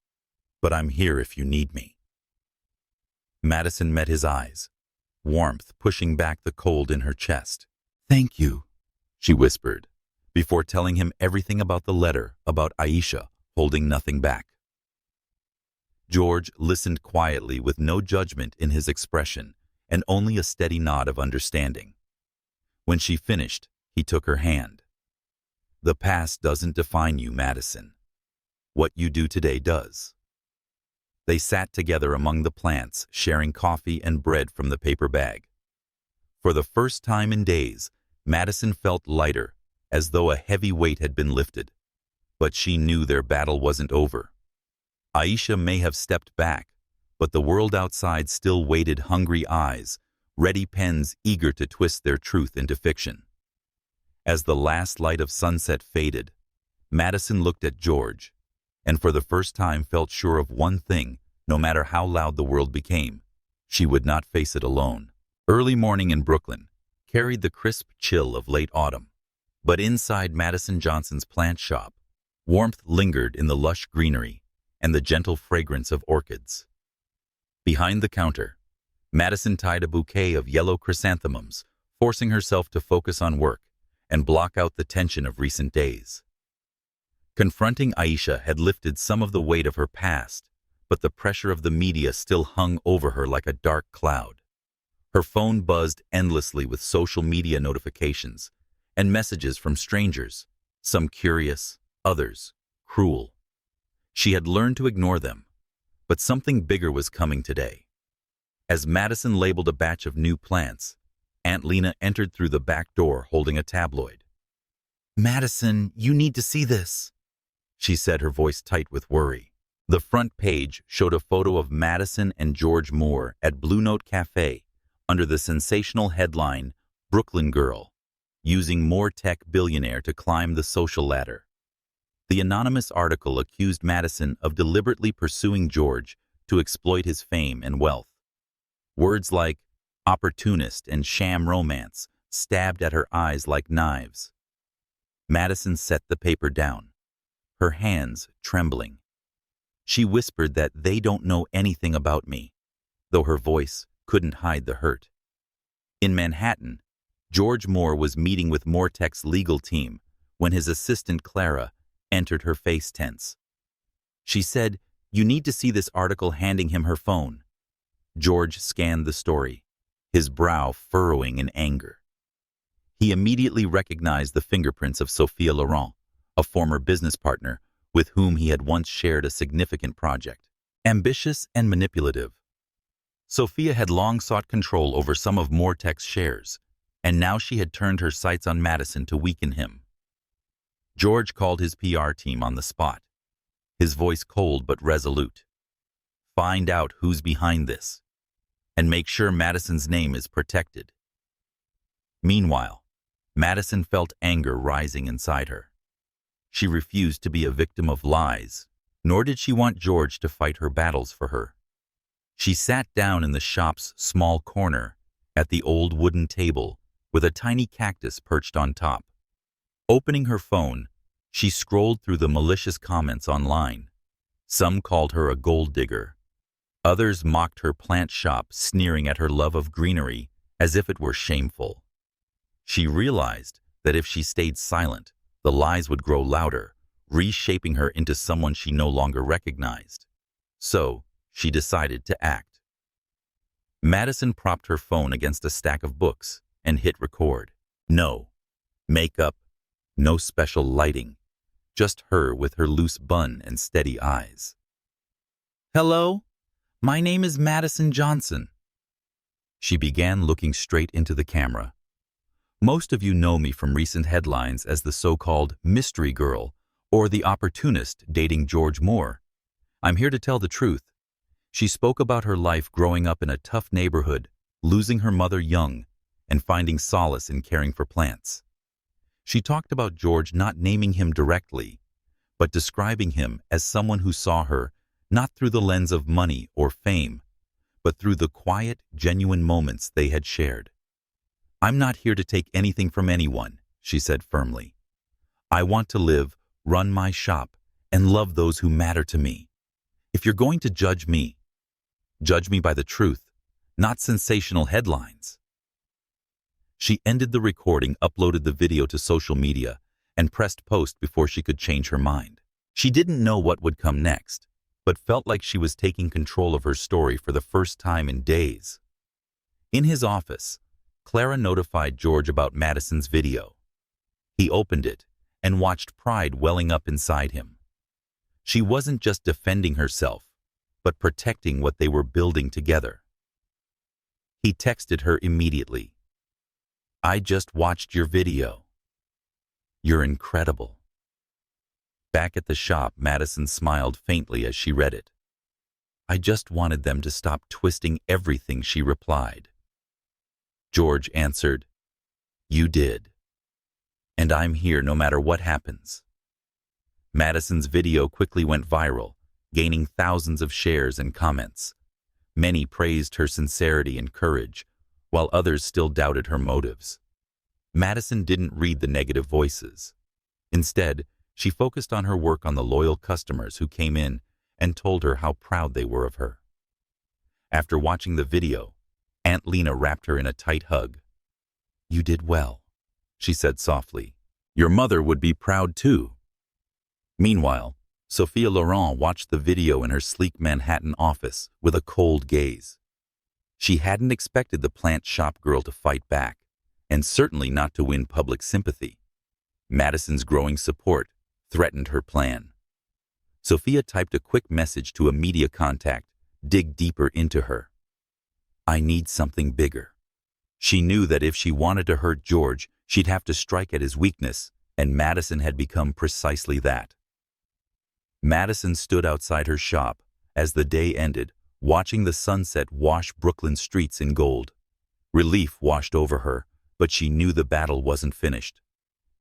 but I'm here if you need me. Madison met his eyes, warmth pushing back the cold in her chest. Thank you, she whispered, before telling him everything about the letter about Aisha, holding nothing back. George listened quietly with no judgment in his expression and only a steady nod of understanding. When she finished, he took her hand. "The past doesn't define you, Madison. What you do today does." They sat together among the plants, sharing coffee and bread from the paper bag. For the first time in days, Madison felt lighter, as though a heavy weight had been lifted. But she knew their battle wasn't over. Aisha may have stepped back, but the world outside still waited, hungry eyes, ready pens eager to twist their truth into fiction. As the last light of sunset faded, Madison looked at George, and for the first time felt sure of one thing: no matter how loud the world became, she would not face it alone. Early morning in Brooklyn carried the crisp chill of late autumn, but inside Madison Johnson's plant shop, warmth lingered in the lush greenery and the gentle fragrance of orchids. Behind the counter, Madison tied a bouquet of yellow chrysanthemums, forcing herself to focus on work and block out the tension of recent days. Confronting Aisha had lifted some of the weight of her past, but the pressure of the media still hung over her like a dark cloud. Her phone buzzed endlessly with social media notifications and messages from strangers, some curious, others cruel. She had learned to ignore them, but something bigger was coming today. As Madison labeled a batch of new plants, Aunt Lena entered through the back door holding a tabloid. "Madison, you need to see this," she said, her voice tight with worry. The front page showed a photo of Madison and George Moore at Blue Note Cafe under the sensational headline, "Brooklyn Girl, Using More Tech Billionaire to Climb the Social Ladder." The anonymous article accused Madison of deliberately pursuing George to exploit his fame and wealth. Words like opportunist and sham romance stabbed at her eyes like knives. Madison set the paper down, her hands trembling. She whispered that "they don't know anything about me," though her voice couldn't hide the hurt. In Manhattan, George Moore was meeting with Moretech's legal team when his assistant Clara entered, her face tense. She said, "You need to see this article," handing him her phone. George scanned the story, his brow furrowing in anger. He immediately recognized the fingerprints of Sophia Laurent, a former business partner with whom he had once shared a significant project. Ambitious and manipulative, Sophia had long sought control over some of Moretech's shares, and now she had turned her sights on Madison to weaken him. George called his PR team on the spot, his voice cold but resolute. "Find out who's behind this, and make sure Madison's name is protected." Meanwhile, Madison felt anger rising inside her. She refused to be a victim of lies, nor did she want George to fight her battles for her. She sat down in the shop's small corner at the old wooden table with a tiny cactus perched on top. Opening her phone, she scrolled through the malicious comments online. Some called her a gold digger. Others mocked her plant shop, sneering at her love of greenery as if it were shameful. She realized that if she stayed silent, the lies would grow louder, reshaping her into someone she no longer recognized. So, she decided to act. Madison propped her phone against a stack of books and hit record. No makeup, no special lighting, just her with her loose bun and steady eyes. "Hello, my name is Madison Johnson." She began, looking straight into the camera. "Most of you know me from recent headlines as the so-called mystery girl or the opportunist dating George Moore. I'm here to tell the truth." She spoke about her life growing up in a tough neighborhood, losing her mother young, and finding solace in caring for plants. She talked about George not naming him directly, but describing him as someone who saw her not through the lens of money or fame, but through the quiet, genuine moments they had shared. "I'm not here to take anything from anyone," she said firmly. "I want to live, run my shop, and love those who matter to me. If you're going to judge me by the truth, not sensational headlines." She ended the recording, uploaded the video to social media, and pressed post before she could change her mind. She didn't know what would come next, but felt like she was taking control of her story for the first time in days. In his office, Clara notified George about Madison's video. He opened it and watched pride welling up inside him. She wasn't just defending herself, but protecting what they were building together. He texted her immediately. "I just watched your video. You're incredible." Back at the shop, Madison smiled faintly as she read it. "I just wanted them to stop twisting everything," she replied. George answered, "You did. And I'm here no matter what happens." Madison's video quickly went viral, gaining thousands of shares and comments. Many praised her sincerity and courage, while others still doubted her motives. Madison didn't read the negative voices. Instead, she focused on her work on the loyal customers who came in and told her how proud they were of her. After watching the video, Aunt Lena wrapped her in a tight hug. "You did well," she said softly. "Your mother would be proud too." Meanwhile, Sophia Laurent watched the video in her sleek Manhattan office with a cold gaze. She hadn't expected the plant shop girl to fight back, and certainly not to win public sympathy. Madison's growing support threatened her plan. Sophia typed a quick message to a media contact, dig deeper into her. "I need something bigger." She knew that if she wanted to hurt George, she'd have to strike at his weakness, and Madison had become precisely that. Madison stood outside her shop as the day ended, watching the sunset wash Brooklyn streets in gold. Relief washed over her, but she knew the battle wasn't finished.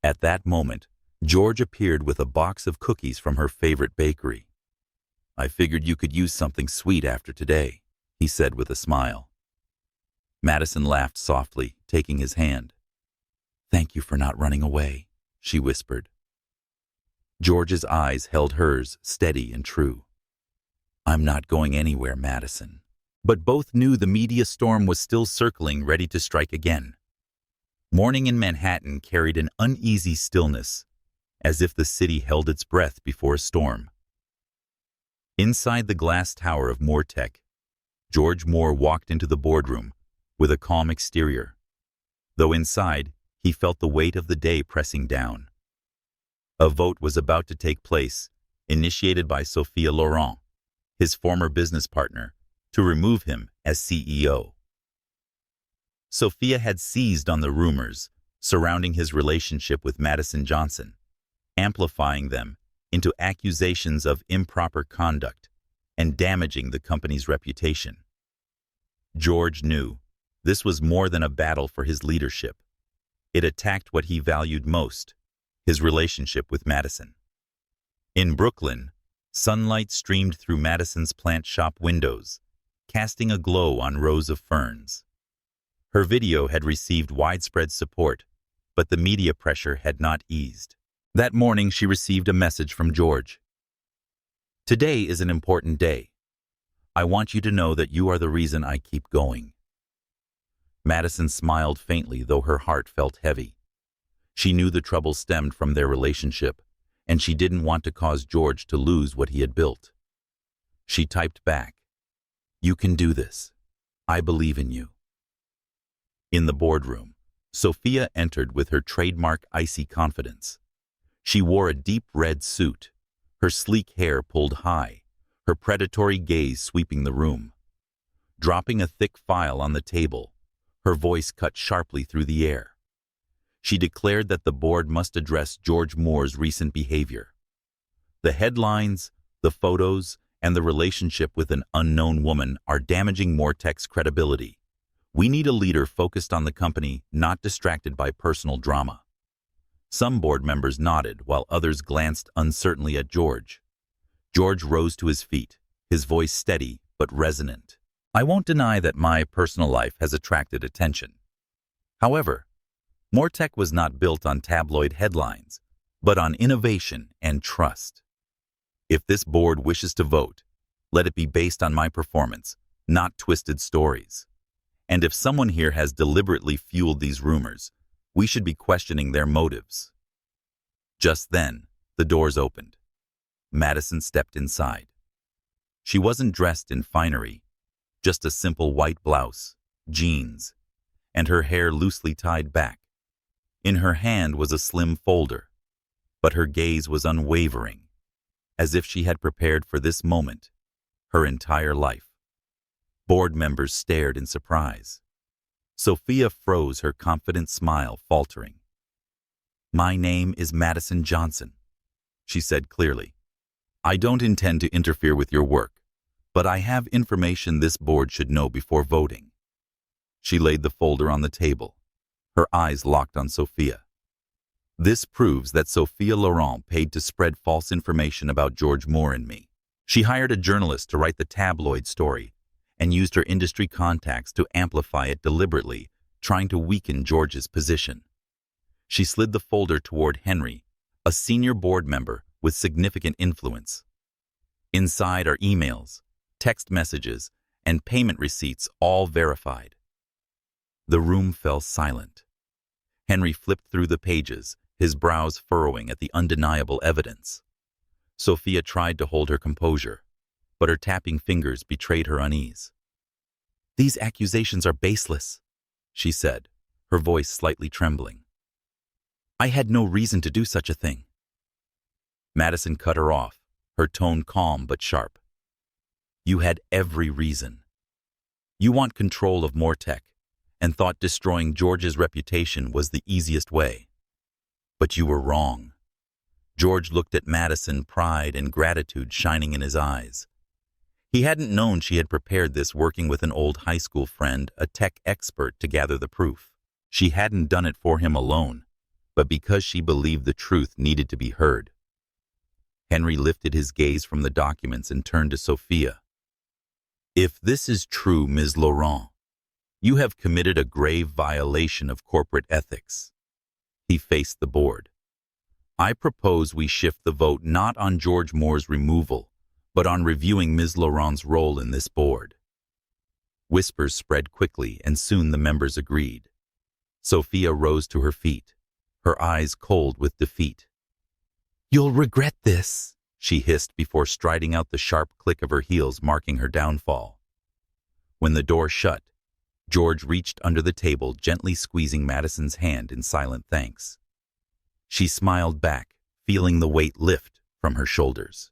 At that moment, George appeared with a box of cookies from her favorite bakery. "I figured you could use something sweet after today," he said with a smile. Madison laughed softly, taking his hand. "Thank you for not running away," she whispered. George's eyes held hers, steady and true. "I'm not going anywhere, Madison." But both knew the media storm was still circling, ready to strike again. Morning in Manhattan carried an uneasy stillness, as if the city held its breath before a storm. Inside the glass tower of Moortech, George Moore walked into the boardroom with a calm exterior, though inside he felt the weight of the day pressing down. A vote was about to take place, initiated by Sophia Laurent, his former business partner, to remove him as CEO. Sophia had seized on the rumors surrounding his relationship with Madison Johnson, amplifying them into accusations of improper conduct and damaging the company's reputation. George knew this was more than a battle for his leadership. It attacked what he valued most, his relationship with Madison. In Brooklyn, sunlight streamed through Madison's plant shop windows, casting a glow on rows of ferns. Her video had received widespread support, but the media pressure had not eased. That morning, she received a message from George. "Today is an important day. I want you to know that you are the reason I keep going." Madison smiled faintly, though her heart felt heavy. She knew the trouble stemmed from their relationship, and she didn't want to cause George to lose what he had built. She typed back, "You can do this. I believe in you." In the boardroom, Sophia entered with her trademark icy confidence. She wore a deep red suit, her sleek hair pulled high, her predatory gaze sweeping the room. Dropping a thick file on the table, her voice cut sharply through the air. She declared that the board must address George Moore's recent behavior. "The headlines, the photos, and the relationship with an unknown woman are damaging Moortech's credibility. We need a leader focused on the company, not distracted by personal drama." Some board members nodded, while others glanced uncertainly at George. George rose to his feet, his voice steady but resonant. "I won't deny that my personal life has attracted attention. However, Moortech was not built on tabloid headlines, but on innovation and trust. If this board wishes to vote, let it be based on my performance, not twisted stories. And if someone here has deliberately fueled these rumors, we should be questioning their motives." Just then, the doors opened. Madison stepped inside. She wasn't dressed in finery, just a simple white blouse, jeans, and her hair loosely tied back. In her hand was a slim folder, but her gaze was unwavering, as if she had prepared for this moment her entire life. Board members stared in surprise. Sophia froze, her confident smile faltering. "My name is Madison Johnson," she said clearly. "I don't intend to interfere with your work, but I have information this board should know before voting." She laid the folder on the table, her eyes locked on Sophia. "This proves that Sophia Laurent paid to spread false information about George Moore and me. She hired a journalist to write the tabloid story and used her industry contacts to amplify it deliberately, trying to weaken George's position." She slid the folder toward Henry, a senior board member with significant influence. Inside are emails, text messages, and payment receipts, all verified. The room fell silent. Henry flipped through the pages, his brows furrowing at the undeniable evidence. Sophia tried to hold her composure, but her tapping fingers betrayed her unease. "These accusations are baseless," she said, her voice slightly trembling. "I had no reason to do such a thing." Madison cut her off, her tone calm but sharp. "You had every reason. You want control of Moretech and thought destroying George's reputation was the easiest way. But you were wrong." George looked at Madison, pride and gratitude shining in his eyes. He hadn't known she had prepared this working with an old high school friend, a tech expert, to gather the proof. She hadn't done it for him alone, but because she believed the truth needed to be heard. Henry lifted his gaze from the documents and turned to Sophia. "If this is true, Ms. Laurent, you have committed a grave violation of corporate ethics." He faced the board. "I propose we shift the vote not on George Moore's removal, but on reviewing Ms. Laurent's role in this board." Whispers spread quickly, and soon the members agreed. Sophia rose to her feet, her eyes cold with defeat. "You'll regret this," she hissed before striding out, the sharp click of her heels marking her downfall. When the door shut, George reached under the table, gently squeezing Madison's hand in silent thanks. She smiled back, feeling the weight lift from her shoulders.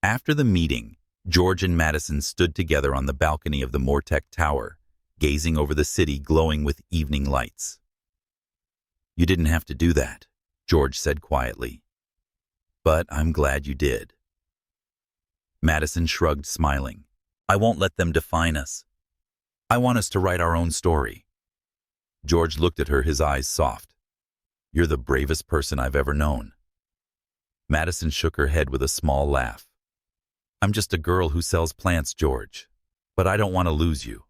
After the meeting, George and Madison stood together on the balcony of the Moretech Tower, gazing over the city glowing with evening lights. "You didn't have to do that," George said quietly. "But I'm glad you did." Madison shrugged, smiling. "I won't let them define us. I want us to write our own story." George looked at her, his eyes soft. "You're the bravest person I've ever known." Madison shook her head with a small laugh. "I'm just a girl who sells plants, George, but I don't want to lose you."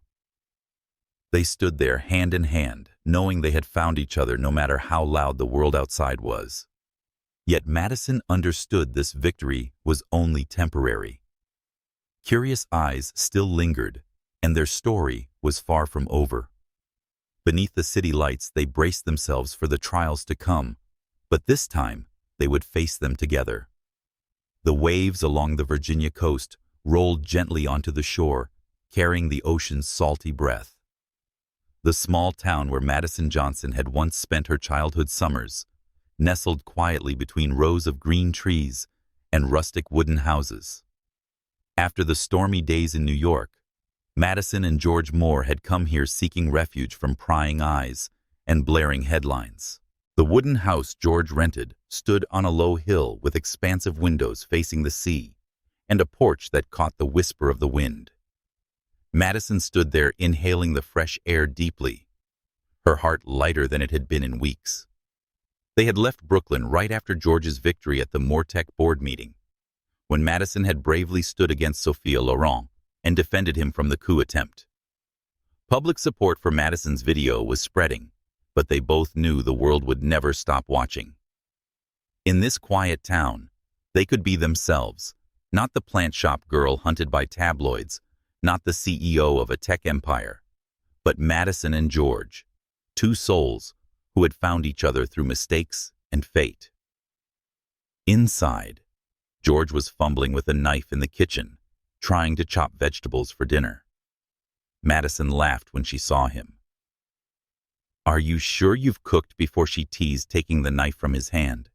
They stood there hand in hand, knowing they had found each other no matter how loud the world outside was. Yet Madison understood this victory was only temporary. Curious eyes still lingered, and their story was far from over. Beneath the city lights, they braced themselves for the trials to come, but this time they would face them together. The waves along the Virginia coast rolled gently onto the shore, carrying the ocean's salty breath. The small town where Madison Johnson had once spent her childhood summers, nestled quietly between rows of green trees and rustic wooden houses. After the stormy days in New York, Madison and George Moore had come here seeking refuge from prying eyes and blaring headlines. The wooden house George rented stood on a low hill with expansive windows facing the sea and a porch that caught the whisper of the wind. Madison stood there inhaling the fresh air deeply, her heart lighter than it had been in weeks. They had left Brooklyn right after George's victory at the Moretech board meeting, when Madison had bravely stood against Sophia Laurent and defended him from the coup attempt. Public support for Madison's video was spreading, but they both knew the world would never stop watching. In this quiet town, they could be themselves, not the plant shop girl hunted by tabloids, not the CEO of a tech empire, but Madison and George, two souls who had found each other through mistakes and fate. Inside, George was fumbling with a knife in the kitchen, trying to chop vegetables for dinner. Madison laughed when she saw him. "Are you sure you've cooked?" before she teased, taking the knife from his hand.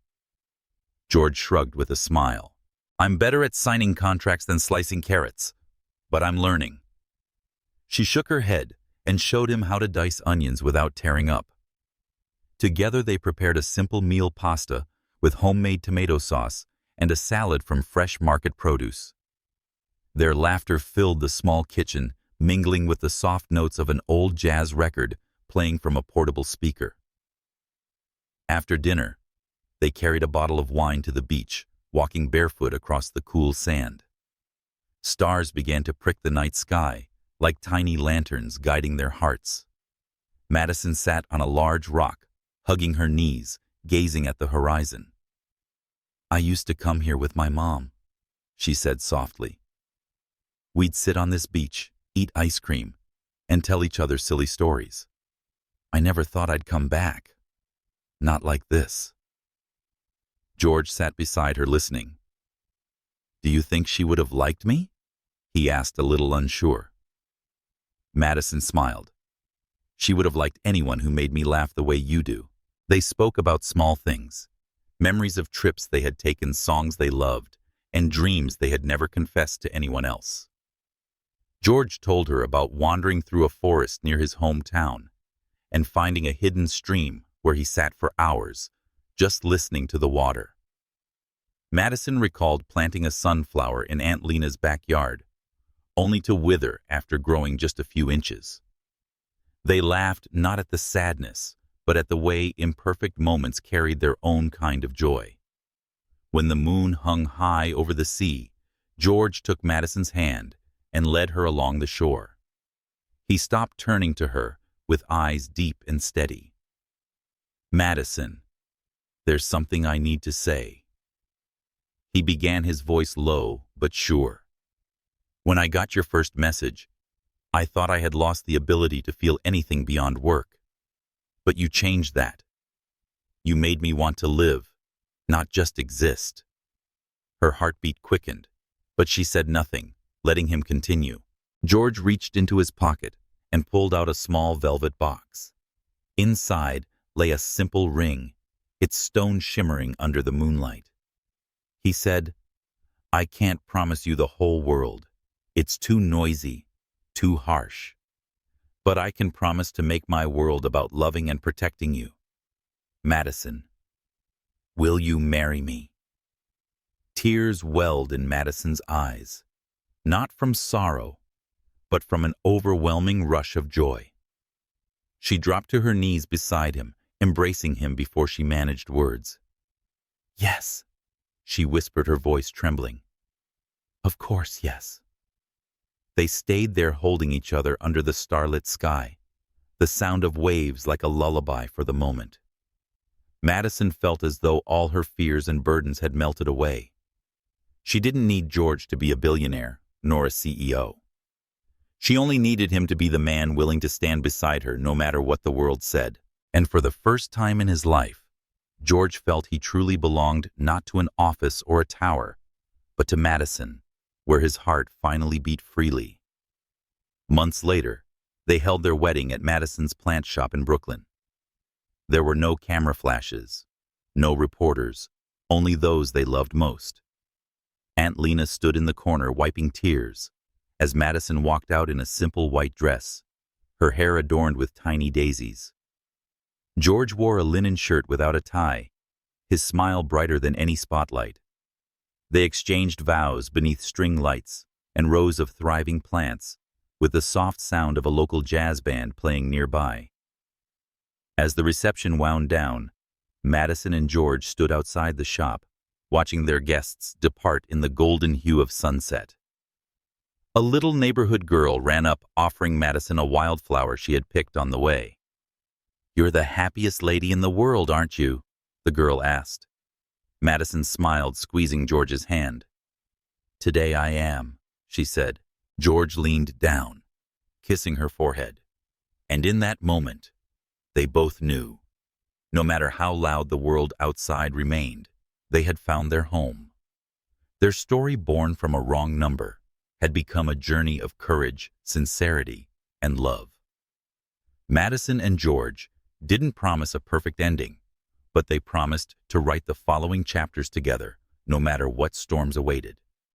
George shrugged with a smile. "I'm better at signing contracts than slicing carrots, but I'm learning." She shook her head and showed him how to dice onions without tearing up. Together they prepared a simple meal pasta with homemade tomato sauce and a salad from fresh market produce. Their laughter filled the small kitchen, mingling with the soft notes of an old jazz record playing from a portable speaker. After dinner, they carried a bottle of wine to the beach, walking barefoot across the cool sand. Stars began to prick the night sky, like tiny lanterns guiding their hearts. Madison sat on a large rock, hugging her knees, gazing at the horizon. "I used to come here with my mom," she said softly. "We'd sit on this beach, eat ice cream, and tell each other silly stories. I never thought I'd come back. Not like this." George sat beside her listening. "Do you think she would have liked me?" he asked, a little unsure. Madison smiled. "She would have liked anyone who made me laugh the way you do." They spoke about small things, memories of trips they had taken, songs they loved, and dreams they had never confessed to anyone else. George told her about wandering through a forest near his hometown and finding a hidden stream where he sat for hours, just listening to the water. Madison recalled planting a sunflower in Aunt Lena's backyard, only to wither after growing just a few inches. They laughed not at the sadness, but at the way imperfect moments carried their own kind of joy. When the moon hung high over the sea, George took Madison's hand and led her along the shore. He stopped, turning to her with eyes deep and steady. "Madison, there's something I need to say." He began, his voice low but sure. "When I got your first message, I thought I had lost the ability to feel anything beyond work. But you changed that. You made me want to live, not just exist." Her heartbeat quickened, but she said nothing, letting him continue. George reached into his pocket and pulled out a small velvet box. Inside lay a simple ring, its stone shimmering under the moonlight. He said, "I can't promise you the whole world. It's too noisy, too harsh. But I can promise to make my world about loving and protecting you. Madison, will you marry me?" Tears welled in Madison's eyes, not from sorrow, but from an overwhelming rush of joy. She dropped to her knees beside him, embracing him before she managed words. "Yes," she whispered, her voice trembling. "Of course, yes." They stayed there, holding each other under the starlit sky, the sound of waves like a lullaby for the moment. Madison felt as though all her fears and burdens had melted away. She didn't need George to be a billionaire, nor a CEO. She only needed him to be the man willing to stand beside her no matter what the world said. And for the first time in his life, George felt he truly belonged not to an office or a tower, but to Madison, where his heart finally beat freely. Months later, they held their wedding at Madison's plant shop in Brooklyn. There were no camera flashes, no reporters, only those they loved most. Aunt Lena stood in the corner wiping tears as Madison walked out in a simple white dress, her hair adorned with tiny daisies. George wore a linen shirt without a tie, his smile brighter than any spotlight. They exchanged vows beneath string lights and rows of thriving plants, with the soft sound of a local jazz band playing nearby. As the reception wound down, Madison and George stood outside the shop, watching their guests depart in the golden hue of sunset. A little neighborhood girl ran up, offering Madison a wildflower she had picked on the way. "You're the happiest lady in the world, aren't you?" the girl asked. Madison smiled, squeezing George's hand. "Today I am," she said. George leaned down, kissing her forehead. And in that moment, they both knew No matter how loud the world outside remained, they had found their home. Their story, born from a wrong number, had become a journey of courage, sincerity, and love. Madison and George didn't promise a perfect ending, but they promised to write the following chapters together, no matter what storms awaited.